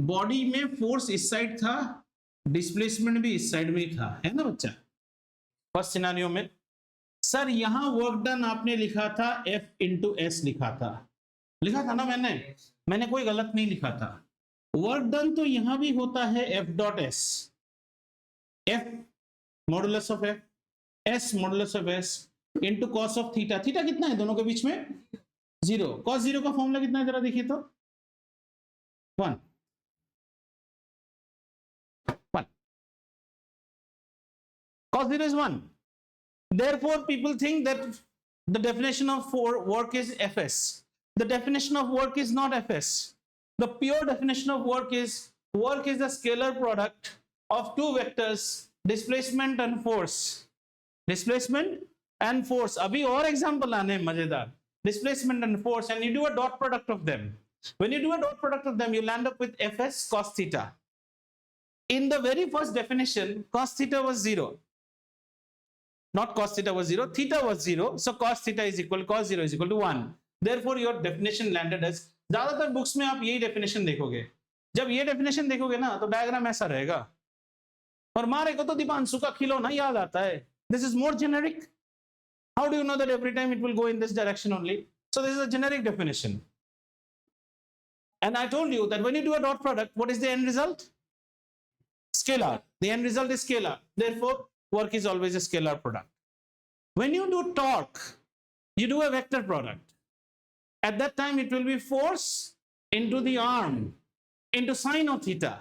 Speaker 1: बॉडी में force इस साइड था, displacement भी इस साइड में ही था, है ना बच्चा. फर्स्ट सिनेरियो में सर यहां वर्क डन आपने लिखा था F इंटू एस लिखा था ना. मैंने कोई गलत नहीं लिखा था. वर्क डन तो यहां भी होता है F dot S, F modulus of F, S modulus of S into cos of theta. Theta कितना है दोनों के बीच में? 0. कॉस 0 का फॉर्मूला कितना है जरा देखिए तो, 1. Cos 0 is 1. Therefore, people think that the definition of work is Fs. The definition of work is not Fs. The pure definition of work is the scalar product of two vectors, displacement and force. Displacement and force. Abhi और example आने हैं मजेदार. Displacement and force, and you do a dot product of them. When you do a dot product of them, you land up with Fs cos theta. In the very first definition, cos theta was 0. Not cos theta was 0, theta was 0, so cos theta is equal, cos 0 is equal to 1. Therefore your definition landed as, ज्यादातर books में आप यही definition देखोगे. जब ये definition देखोगे ना तो डायग्राम ऐसा रहेगा, और मारे को तो दीपांशु का खिलौना याद आता है. This is more generic. How do you know that every time it will go in this direction only? So this is a generic definition. And I told you that when you do a dot product, what is the end result? Scalar. The end result is scalar. Therefore, work is always a scalar product. When you do torque, you do a vector product. At that time, it will be force into the arm, into sine of theta.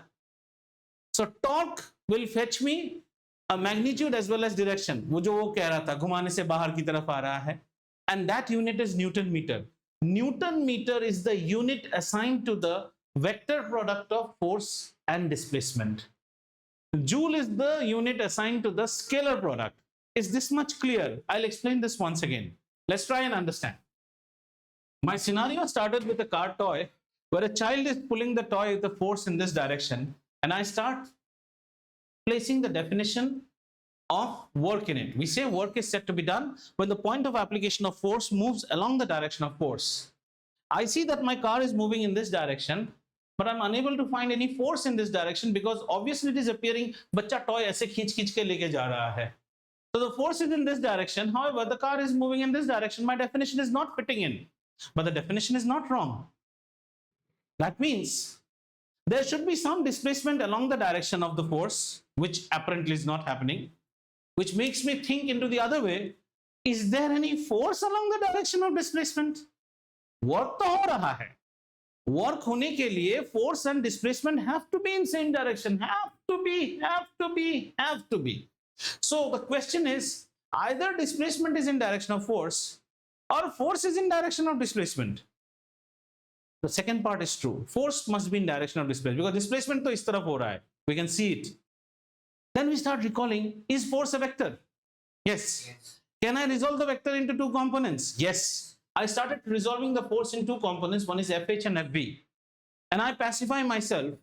Speaker 1: So torque will fetch me a magnitude as well as direction. वो जो वो कह रहा था, घुमाने से बाहर की तरफ आ रहा है. And that unit is Newton meter. Newton meter is the unit assigned to the vector product of force and displacement. Joule is the unit assigned to the scalar product. Is this much clear? I'll explain this once again. Let's try and understand. My scenario started with a car toy where a child is pulling the toy with the force in this direction, and I start placing the definition of work in it. We say work is said to be done when the point of application of force moves along the direction of force. I see that my car is moving in this direction, but I'm unable to find any force in this direction because obviously it is appearing बच्चा toy ऐसे खींच के लेके जा रहा है. So the force is in this direction. However, the car is moving in this direction. My definition is not fitting in, but the definition is not wrong. That means there should be some displacement along the direction of the force, which apparently is not happening, which makes me think into the other way. Is there any force along the direction of displacement? Work तो हो रहा है. Work होने के लिए force and displacement have to be in same direction. Have to be. So the question is, either displacement is in direction of force or force is in direction of displacement. The second part is true. Force must be in direction of displacement because displacement तो इस तरफ हो रहा है. We can see it. Then we start recalling, is force a vector? Yes. Can I resolve the vector into two components? Yes. I started resolving the force in two components. One is FH and FB. And I pacify myself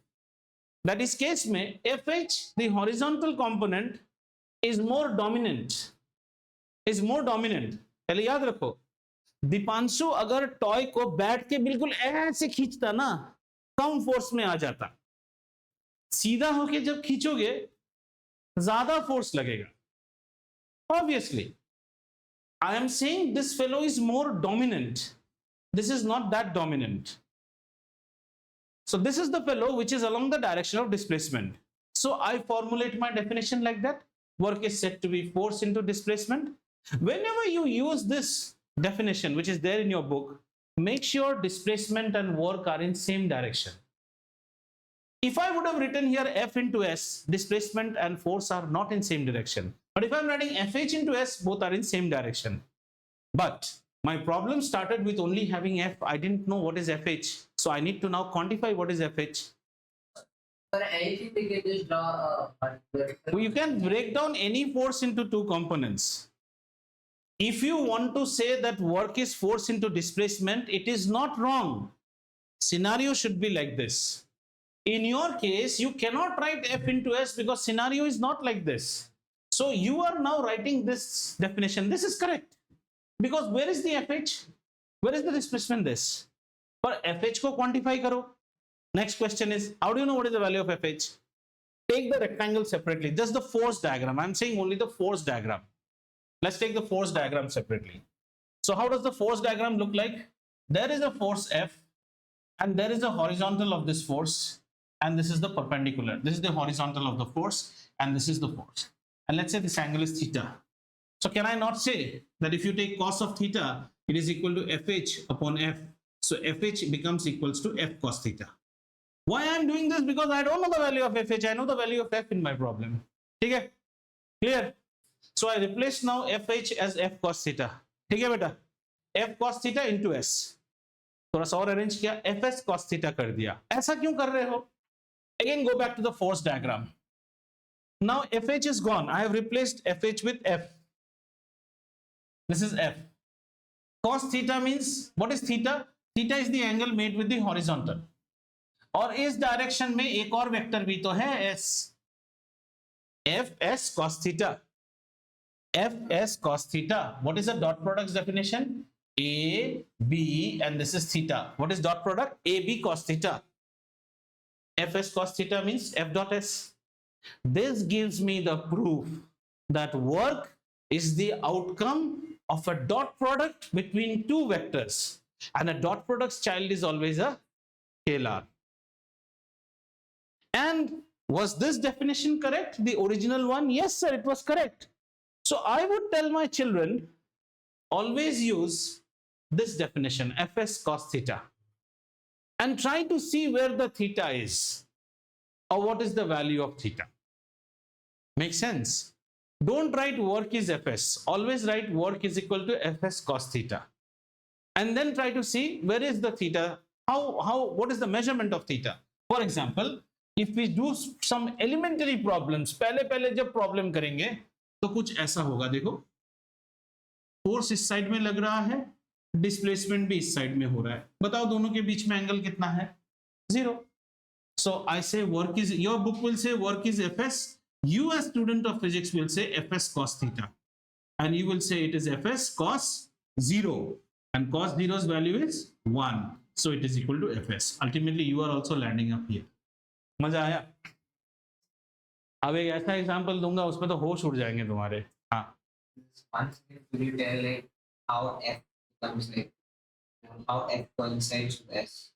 Speaker 1: that is case में FH, the horizontal component, is more dominant. पहले याद रखो, दीपांशु अगर toy को बैठ के बिल्कुल ऐसे खींचता ना, कम फोर्स में आ जाता. सीधा होके जब खींचोगे ज्यादा फोर्स लगेगा. Obviously, I am saying this fellow is more dominant. This is not that dominant. So this is the fellow which is along the direction of displacement. So I formulate my definition like that. Work is said to be force into displacement. Whenever you use this definition, which is there in your book, make sure displacement and work are in same direction. If I would have written here F into S, displacement and force are not in same direction. But if I'm writing FH into S, both are in same direction. But my problem started with only having F. I didn't know what is FH. So I need to now quantify what is FH.
Speaker 2: For anything, we can just draw a particular.
Speaker 1: You can break down any force into two components. If you want to say that work is force into displacement, it is not wrong. Scenario should be like this. In your case, you cannot write F into S because scenario is not like this. So you are now writing this definition. This is correct. Because where is the FH? Where is the displacement? This. For FH ko quantify karo. Next question is, how do you know what is the value of FH? Take the rectangle separately, just the force diagram. I'm saying only the force diagram. Let's take the force diagram separately. So how does the force diagram look like? There is a force F, and there is a horizontal of this force, and this is the perpendicular. This is the horizontal of the force, and this is the force. And let's say this angle is theta. So can I not say that if you take cos of theta, it is equal to FH upon F. So FH becomes equals to F cos theta. Why I am doing this? Because I don't know the value of FH. I know the value of F in my problem. Okay? Clear? So I replace now FH as F cos theta. Okay, beta? F cos theta into S. थोड़ा सा और arrange किया, FS cos theta कर दिया. ऐसा क्यों कर रहे हो? Again go back to the force diagram. Now FH is gone. I have replaced FH with F. This is F. Cos theta means, what is theta? Theta is the angle made with the horizontal. और इस direction में एक और vector भी तो है S. Fs cos theta. Fs cos theta. What is the dot product's definition? A, B, and this is theta. What is dot product? AB cos theta. Fs cos theta means F dot S. This gives me the proof that work is the outcome of a dot product between two vectors. And a dot product's child is always a scalar. And was this definition correct? The original one? Yes, sir, it was correct. So I would tell my children, always use this definition, Fs cos theta, and try to see where the theta is, or what is the value of theta. Makes sense? Don't write work is Fs. Always write work is equal to Fs cos theta. And then try to see where is the theta, what is the measurement of theta. For example, if we do some elementary problems, पहले जब problem करेंगे तो कुछ ऐसा होगा. देखो, force इस side में लग रहा है, डिस्प्लेसमेंट भी इस साइड में हो रहा है. बताओ दोनों के बीच में एंगल कितना है? 0. So I say work is, your book will say work is Fs. You as student of physics will say Fs cos theta, and you will say it is Fs cos 0, and cos 0's value is 1. So it is equal to Fs. Ultimately, you are also landing up here. मजा आया? अब एक ऐसा example दूंगा, उसमें तो होश उड़ जाएंगे तुम्हारे. हाँ.
Speaker 2: Once could you tell like how F becomes like how F coincides with S?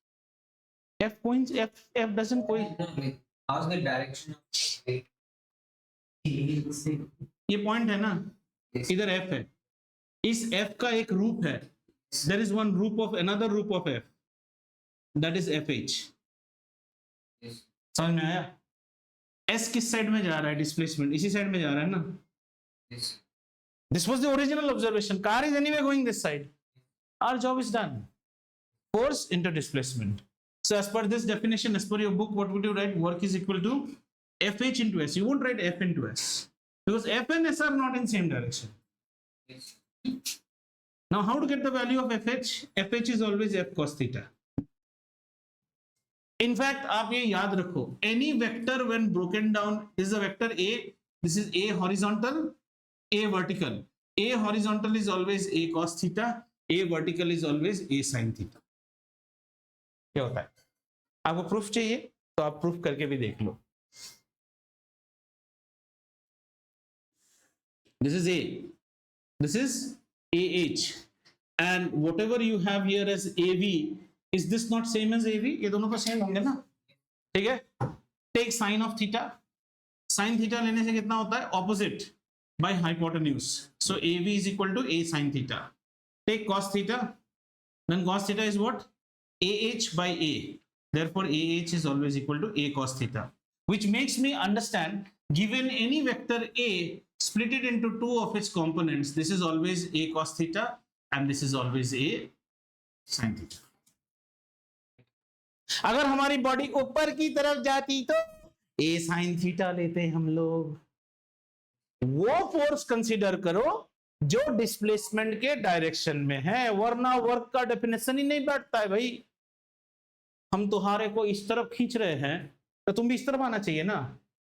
Speaker 1: F points, F doesn't point.
Speaker 2: No, like how's the direction of like
Speaker 1: ये पॉइंट है ना, इधर F है, इस F का एक रूप है. There is one root of another root of F, that is FH.
Speaker 2: Yes.
Speaker 1: समझ में आया? S किस साइड में जा रहा है? डिस्प्लेसमेंट इसी साइड में जा रहा है ना.
Speaker 2: Yes.
Speaker 1: This was the original observation. Car is anyway going this side. Our job is done. Force into displacement. So as per this definition, as per your book, what would you write? Work is equal to FH into S. You won't write F into S because F and S are not in same direction.
Speaker 2: Yes.
Speaker 1: Now how to get the value of FH? FH is always F cos theta. In fact, आप ये याद रखो, any vector when broken down, this is a vector A, this is A horizontal, A vertical. A horizontal is always A cos theta, A vertical is always A sin theta. क्या होता है? आपको proof चाहिए तो आप proof करके भी देख लो. This is A, this is AH, and whatever you have here as AV, is this not same as AV? ये दोनों का सेम होंगे ना? ठीक है? Take sin of theta. Sin theta लेने से कितना होता है? Opposite by hypotenuse. So AV is equal to A sin theta. Take cos theta. Then cos theta is what? AH by A. Therefore AH is always equal to A cos theta. Which makes me understand, given any vector A, split it into two of its components. This is always A cos theta and this is always A sin theta. अगर हमारी body ऊपर की तरफ जाती तो ए sine theta लेते हैं हम लोग। वो फोर्स कंसीडर करो जो डिस्प्लेसमेंट के डायरेक्शन में है, वरना वर्क का डेफिनेशन ही नहीं बैठता है भाई। हम तुम्हारे को इस तरफ खींच रहे हैं तो तुम भी इस तरफ आना चाहिए ना।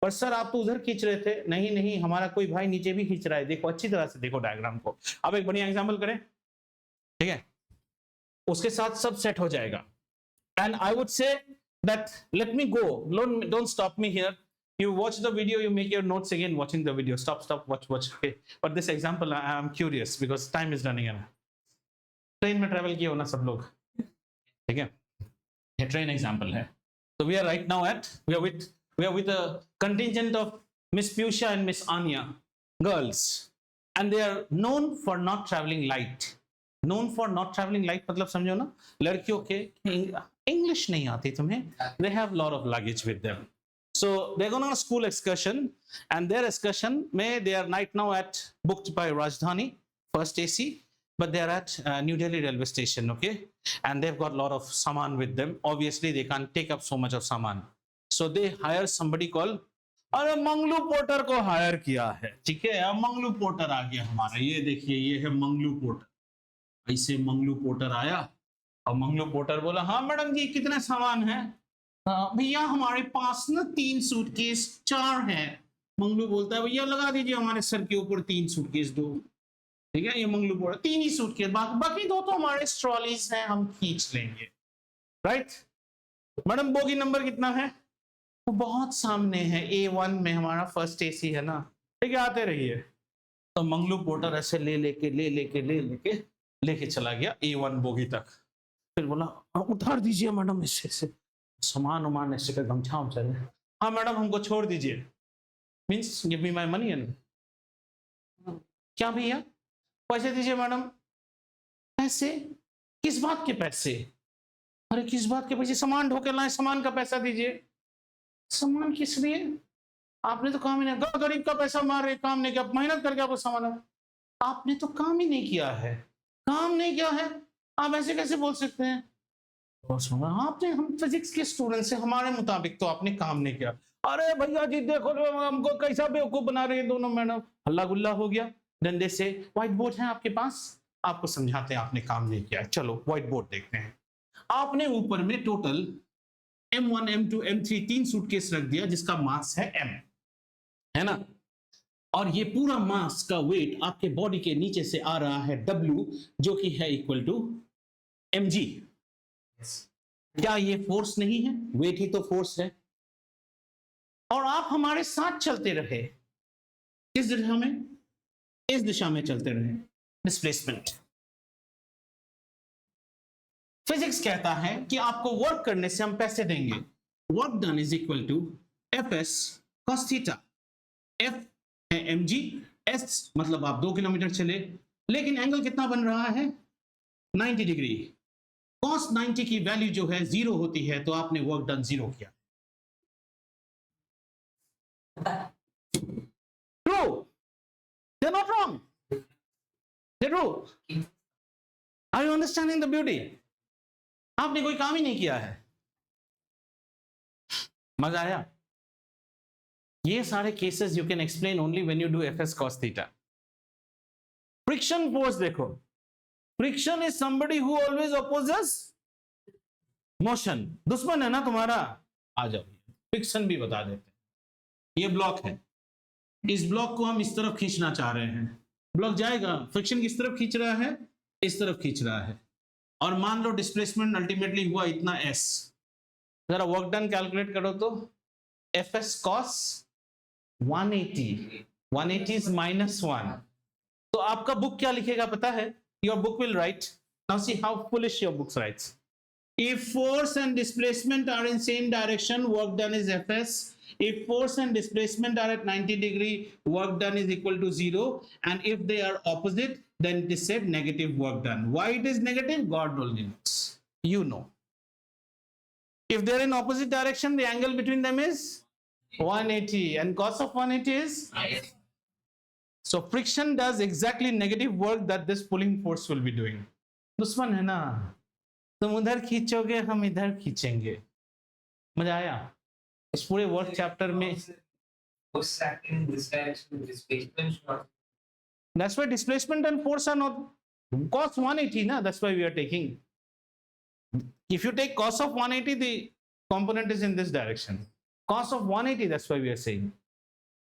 Speaker 1: पर सर आप तो उधर खींच रहे थे। नहीं नहीं, हमारा कोई भाई नीचे भी खींच रहा है, देखो अच्छी तरह से देखो डायग्राम को। अब एक बढ़िया एग्जांपल करें, ठीक है, उसके साथ सब सेट हो जाएगा। And I would say that let me go, don't stop me here, you watch the video, you make your notes again watching the video, stop, watch, okay, but this example I am curious because time is running out. Train में travel किया हो ना सब लोग, ठीक है, ये train example है। So we are right now we are with a contingent of Miss Pusha and Miss Anya, girls, and they are known for not traveling light. Known for not traveling light मतलब समझो ना, लड़कियों के English नहीं आती तुम्हें, they have lot of luggage with them. So they're going on a school excursion, and their excursion they are right now booked by Rajdhani first AC, but they are at New Delhi railway station, okay, and they've got a lot of saman with them. Obviously they can't take up so much of saman, so they hire somebody called, अरे Manglu porter को higher किया है, ठीक है। अब Manglu porter आ गया हमारा, ये देखिए ये है मंगलू पोर्टर। ऐसे मंगलू पोर्टर आया और मंगलू पोर्टर बोला, हाँ मैडम जी कितने सामान है? भैया हमारे पास ना 3 सूटकेस 4 है। मंगलू बोलता है भैया लगा दीजिए हमारे सर के ऊपर 3 सूटकेस 2, ठीक है। ये मंगलू बोला 3 ही सूटकेस, बाकी 2 तो हमारे ट्रॉलीज हैं, हम खींच लेंगे, राइट। मैडम बोगी नंबर कितना है? वो बहुत सामने है, A1 में हमारा फर्स्ट AC है ना, ठीक है, आते रहिए। तो मंगलू पोर्टर ऐसे लेके चला गया A1 बोगी तक। फिर बोला उतार दीजिए मैडम ऐसे सामान उमान ऐसे का गमछा उमछा। हाँ मैडम हमको छोड़ दीजिए, means give me my money. And क्या भैया पैसे दीजिए मैडम। पैसे? किस बात के पैसे? अरे किस बात के पैसे? सामान ढोके लाए, सामान का पैसा दीजिए। सामान किस लिए? आपने तो काम ही नहीं, गरीब का पैसा मार रहे, काम नहीं किया, मेहनत करके आपको सामान, आपने तो काम ही नहीं किया है। काम नहीं किया है आप ऐसे कैसे बोल सकते हैं? आपने, हम फिजिक्स के स्टूडेंट से, हमारे मुताबिक तो आपने काम नहीं किया। अरे भैया जी देखो हमको कैसा बेवकूफ बना रहे हैं दोनों मैडम। हल्ला गुल्ला हो गया। डंडे से व्हाइट बोर्ड है आपके पास, आपको समझाते हैं आपने काम नहीं किया। चलो व्हाइट बोर्ड देखते हैं। आपने ऊपर में total M1 M2 M3 3 suitcase रख दिया जिसका मास है M, है ना, और ये पूरा मास का वेट आपके बॉडी के नीचे से आ रहा है W, जो कि है इक्वल टू mg। क्या ये फोर्स नहीं है? वेट ही तो फोर्स है। और आप हमारे साथ चलते रहे, किस दिशा में? इस दिशा में चलते रहे, डिस्प्लेसमेंट। फिजिक्स कहता है कि आपको वर्क करने से हम पैसे देंगे। Work done is equal to Fs cos theta. F है mg, S मतलब आप 2 किलोमीटर चले, लेकिन एंगल कितना बन रहा है? 90 डिग्री। cos 90 की वैल्यू जो है 0 होती है, तो आपने वर्क डन 0 किया। True, they're not wrong, they're true। Are you understanding the beauty? आपने कोई काम ही नहीं किया है। मजा आया? ये सारे cases you can explain only when you do Fs cos theta. Friction force देखो, friction is somebody who always opposes motion. दुश्मन है ना तुम्हारा? आ जाओ, फ्रिक्शन भी बता देते हैं। ये ब्लॉक है, इस ब्लॉक को हम इस तरफ खींचना चाह रहे हैं, ब्लॉक जाएगा। फ्रिक्शन किस तरफ खींच रहा है? इस तरफ खींच रहा है। और मान लो डिस्प्लेसमेंट अल्टीमेटली हुआ इतना S, जरा वर्क डन कैलकुलेट करो तो Fs cos 180 is -1। तो आपका बुक क्या लिखेगा पता है? Your book will write, now see how foolish your book writes, if force and displacement are in same direction, work done is Fs. If force and displacement are at 90 degree, work done is equal to 0, and if they are opposite, then it is said negative work done. Why it is negative? God only knows, you know. If they are in opposite direction, the angle between them is 180, and cos of 180 is so friction does exactly negative work that this pulling force will be doing. दुश्मन है ना, तुम उधर खींचोगे हम इधर खींचेंगे। मजा आया? इस पूरे वर्क चैप्टर में
Speaker 2: force acting in this direction, displacement should not.
Speaker 1: that's why displacement and force are not cos 180 na, that's why we are taking. If you take cos of 180, the component is in this direction. Cos of 180, that's why we are saying.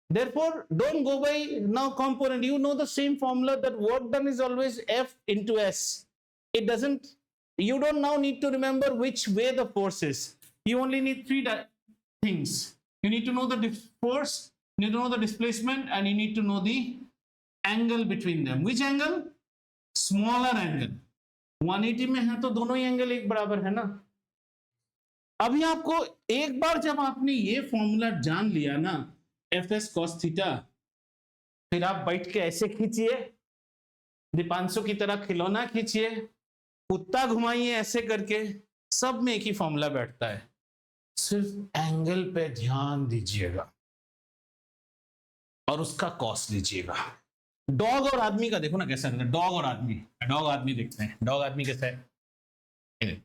Speaker 1: Therefore, don't go by now component. You know the same formula that work done is always F into S. It doesn't, you don't now need to remember which way the force is. You only need three things. You need to know the force, you need to know the displacement, and you need to know the angle between them. Which angle? Smaller angle. 180 में है तो दोनों ही angle एक बराबर है ना. अभी आपको एक बार जब आपने ये फॉर्मूला जान लिया ना, एफ एस कॉस थीटा, फिर आप बैठ के ऐसे खींचिए, दीपांशु की तरह खिलौना खींचिए, कुत्ता घुमाइए, ऐसे करके सब में एक ही फॉर्मूला बैठता है. सिर्फ एंगल पे ध्यान दीजिएगा और उसका कॉस लीजिएगा. डॉग और आदमी का देखो ना कैसा रहता है. डॉग और आदमी, डॉग आदमी देखते हैं. डॉग आदमी कैसा है?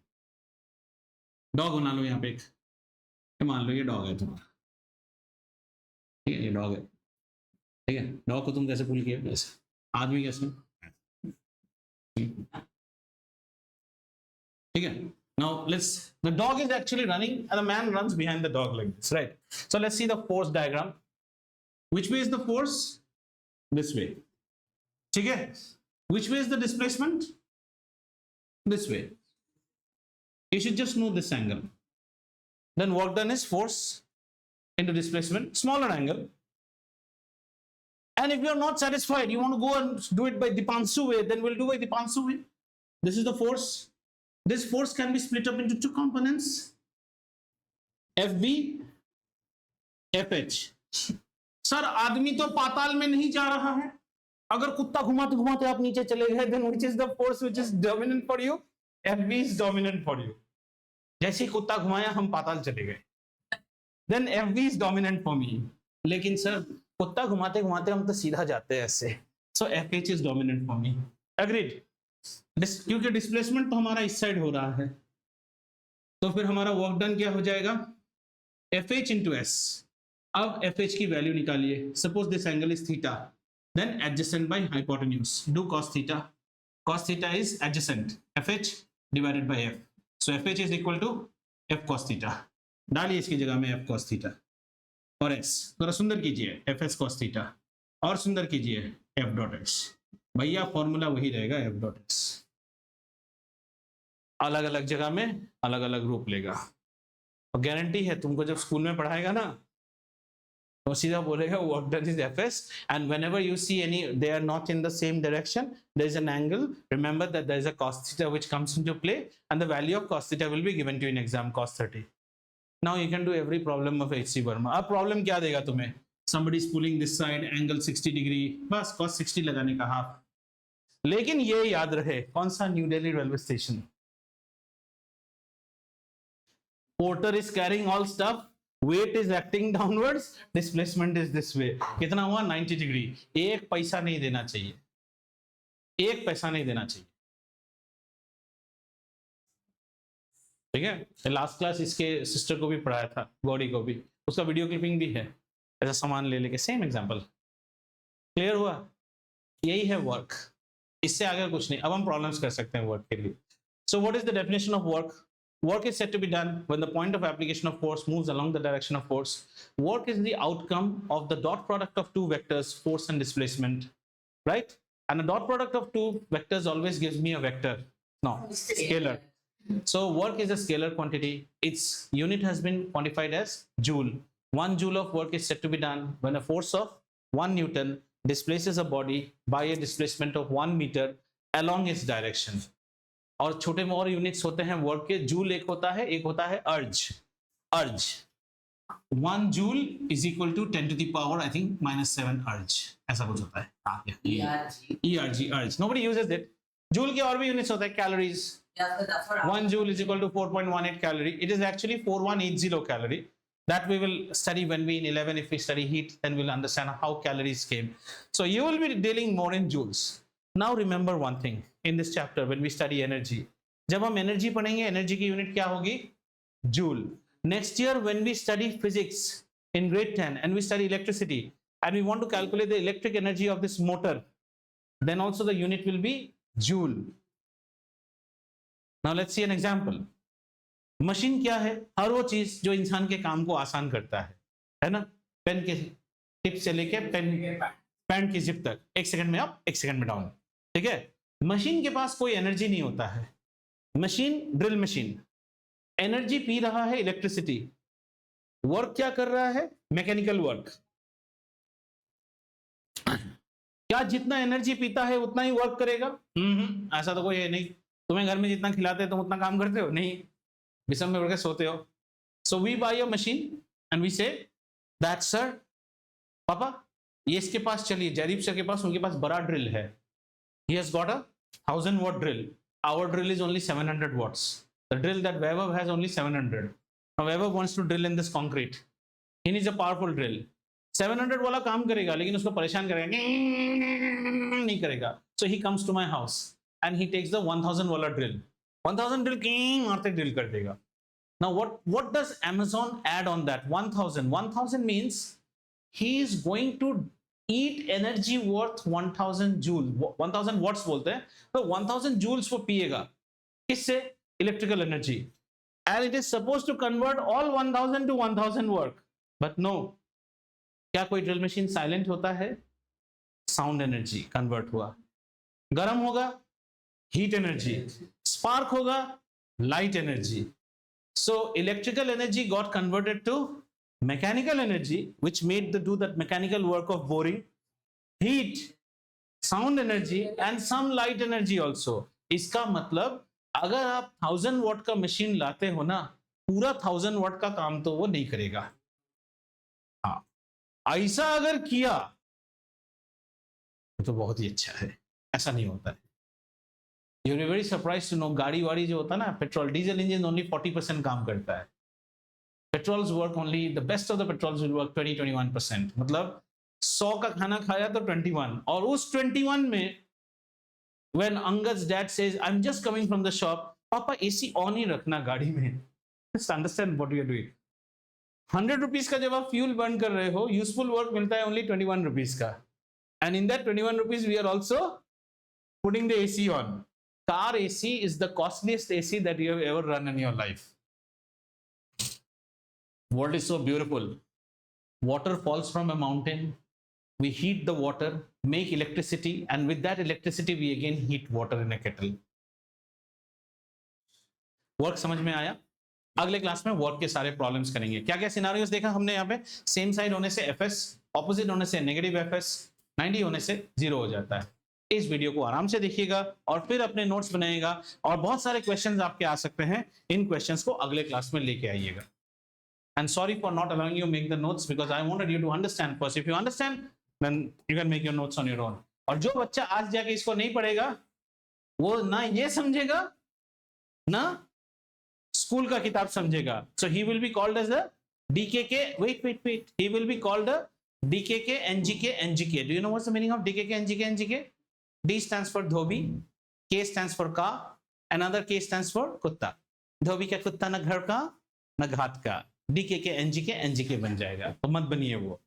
Speaker 1: डॉग बना लो यहाँ पे एक, मान लो ये डॉग है तुम्हारा, ठीक है, ये डॉग है, ठीक है. डॉग को तुम कैसे पुल किया? कैसे? आदमी कैसे? ठीक है. Now the dog is actually running and the man runs behind the dog like this, right? So let's see the force diagram. Which way is the force? This way. ठीक है. Which way is the displacement? This way. You should just know this angle. Then work done is force into displacement, smaller angle. And if you are not satisfied, you want to go and do it by Dipantsu way, then we'll do by Dipantsu way. This is the force. This force can be split up into two components, FB, FH. Sir आदमी तो पाताल में नहीं जा रहा है. अगर कुत्ता घुमाते घुमाते आप नीचे चले गए, then which is the force which is dominant for you? FB is dominant for you. जैसे ही कुत्ता घुमाया हम पाताल चले गए, then FB is dominant for me. लेकिन सर कुत्ता घुमाते घुमाते हम तो सीधा जाते हैं ऐसे, so FH is dominant for me. Agreed? क्योंकि डिस्प्लेसमेंट तो हमारा इस साइड हो रहा है, तो फिर हमारा वर्क डन क्या हो जाएगा? FH into S. अब FH की वैल्यू निकालिए. Suppose this angle is theta, then adjacent by hypotenuse. Do cos theta. Cos theta is adjacent, FH divided by F. So FH is equal to F cos theta. डालिए इसकी जगह में F cos theta और S. थोड़ा सुंदर कीजिए FS cos theta और सुंदर कीजिए F डॉट S. भैया फॉर्मूला वही रहेगा F डॉट S. अलग अलग जगह में अलग अलग रूप लेगा. और गारंटी है तुमको जब स्कूल में पढ़ाएगा ना तो सीधा बोलेगा work done is FS, and whenever you see any they are not in the same direction, there is an angle, remember that there is a cos theta which comes into play and the value of cos theta will be given to you in exam, cos 30. Now you can do every problem of HC Verma. अब problem क्या देगा तुम्हें? somebody is pulling this side, angle 60 degree, बस cos 60 लगाने का half. लेकिन ये याद रहे, कौन सा? New Delhi railway station. Porter is carrying all stuff, weight is acting downwards, displacement is this way. कितना हुआ? 90 डिग्री. एक पैसा नहीं देना चाहिए, एक पैसा नहीं देना चाहिए. ठीक है. लास्ट क्लास इसके सिस्टर को भी पढ़ाया था, गौरी को भी, उसका वीडियो क्लिपिंग भी है. ऐसा सामान ले लेके सेम एग्जांपल. क्लियर हुआ? यही है वर्क, इससे आगे कुछ नहीं. अब हम प्रॉब्लम्स कर सकते हैं वर्क के लिए. So what is the definition of work? Work is said to be done when the point of application of force moves along the direction of force. Work is the outcome of the dot product of two vectors, force and displacement, right? And the dot product of two vectors always gives me a vector. No, scalar. So work is a scalar quantity. Its unit has been quantified as joule. 1 joule of work is said to be done when a force of 1 Newton displaces a body by a displacement of 1 meter along its direction. और छोटे में और units होते हैं work के. Joule एक होता है, एक होता है erg. Erg 1 joule is equal to 10 to the power I think -7 अर्ज, ऐसा कुछ होता है. ERG अर्ज. nobody uses it. जूल के और भी यूनिट्स होते हैं. Calories, 1 joule is equal to 4.18 calorie. It is actually 4180 calorie. That we will study when we in 11. If we study heat, then we'll understand how calories came. So you will be dealing more in joules. Now remember one thing in this chapter when we study energy. जब हम energy पढ़ेंगे, energy की unit क्या होगी? Joule. next year when we study physics in grade 10 and we study electricity and we want to calculate the electric energy of this motor, then also the unit will be joule. Now let's see an example. Machine क्या है? हर वो चीज जो इंसान के काम को आसान करता है ना? पेन के टिप से लेके पैंट की जिप तक, 1 सेकंड में अप 1 सेकंड में डाउन, ठीक है? मशीन के पास कोई एनर्जी नहीं होता है. Machine, drill machine energy P रहा है, इलेक्ट्रिसिटी. वर्क क्या कर रहा है? Mechanical work. क्या जितना एनर्जी पीता है उतना ही वर्क करेगा? ऐसा तो कोई है नहीं. तुम्हें घर में जितना खिलाते हैं तुम उतना काम करते हो? नहीं, बिस्तर में उड़ के सोते हो. So we buy a machine and we say that sir, पापा ये इसके पास चलिए, जयदीप सर के पास, उनके पास बड़ा ड्रिल है. He has got a 1000 watt drill. Our drill is only 700 watts. The drill that Vaibhav has only 700. Now Vaibhav wants to drill in this concrete. He needs a powerful drill. 700 वाला काम करेगा लेकिन उसको परेशान करेगा, नहीं करेगा. So he comes to my house and he takes the 1000 वाला drill. 1000 drill मारते ड्रिल कर देगा. Now what does Amazon add on that? 1000 means he is going to eat energy worth 1000 joule. 1000 watts बोलते हैं, तो 1000 joules वो पिएगा. किससे? Electrical energy. And it is supposed to convert all 1000 to 1000 work. But no. क्या कोई drill machine silent होता है? साउंड एनर्जी कन्वर्ट हुआ. गर्म होगा, हीट एनर्जी. स्पार्क होगा, light energy. So electrical energy got converted to mechanical energy, which made the do that mechanical work of boring, heat, sound energy and some light energy also. इसका मतलब अगर आप 1000 watt का machine लाते हो ना, पूरा 1000 watt का काम तो वो नहीं करेगा. हाँ, ऐसा अगर किया तो बहुत ही अच्छा है. ऐसा नहीं होता है. You will be very surprised to know गाड़ी वाड़ी जो होता है ना, पेट्रोल डीजल इंजन only 40% काम करता है. Patrols work only, the best of the patrols will work 20-21%. मतलब 100 का खाना खाया तो 21, और उस 21 में when Angad's dad says I'm just coming from the shop, पापा एसी ऑन ही रखना गाड़ी में. Just understand what we are doing. 100 rupees का जब आप फ्यूल बर्न कर रहे हो, यूजफुल वर्क मिलता है only 21 rupees का. And in that 21 rupees we are also putting the AC on. Car AC is the costliest AC that you have ever run in your life. World is so beautiful. Water falls from a mountain. We heat the water, make electricity, and with that electricity we again heat water in a kettle. Work समझ में आया? अगले class में work के सारे problems करेंगे. क्या क्या सिनारियोस देखा हमने यहाँ पे? सेम साइड होने से FS, ऑपोजिट होने से नेगेटिव FS, 90 होने से 0 हो जाता है. इस वीडियो को आराम से देखिएगा और फिर अपने नोट्स बनाइएगा, और बहुत सारे क्वेश्चंस आपके आ सकते हैं. इन क्वेश्चंस को अगले क्लास में लेके आइएगा. And sorry for not allowing you to make the notes because I wanted you to understand first. If you understand, then you can make your notes on your own. और जो बच्चा आज जाके इसको नहीं पढ़ेगा, वो ना ये समझेगा ना स्कूल का किताब समझेगा. So he will be called as a DKK. Wait. He will be called a DKK, NGK, NGK. Do you know what's the meaning of DKK, NGK, NGK? D stands for Dhobi, K stands for का, another K stands for कुत्ता. धोबी का कुत्ता न घर का न घाट का. DKK, NGK, NGK बन जाएगा. तो मत बनिए वो.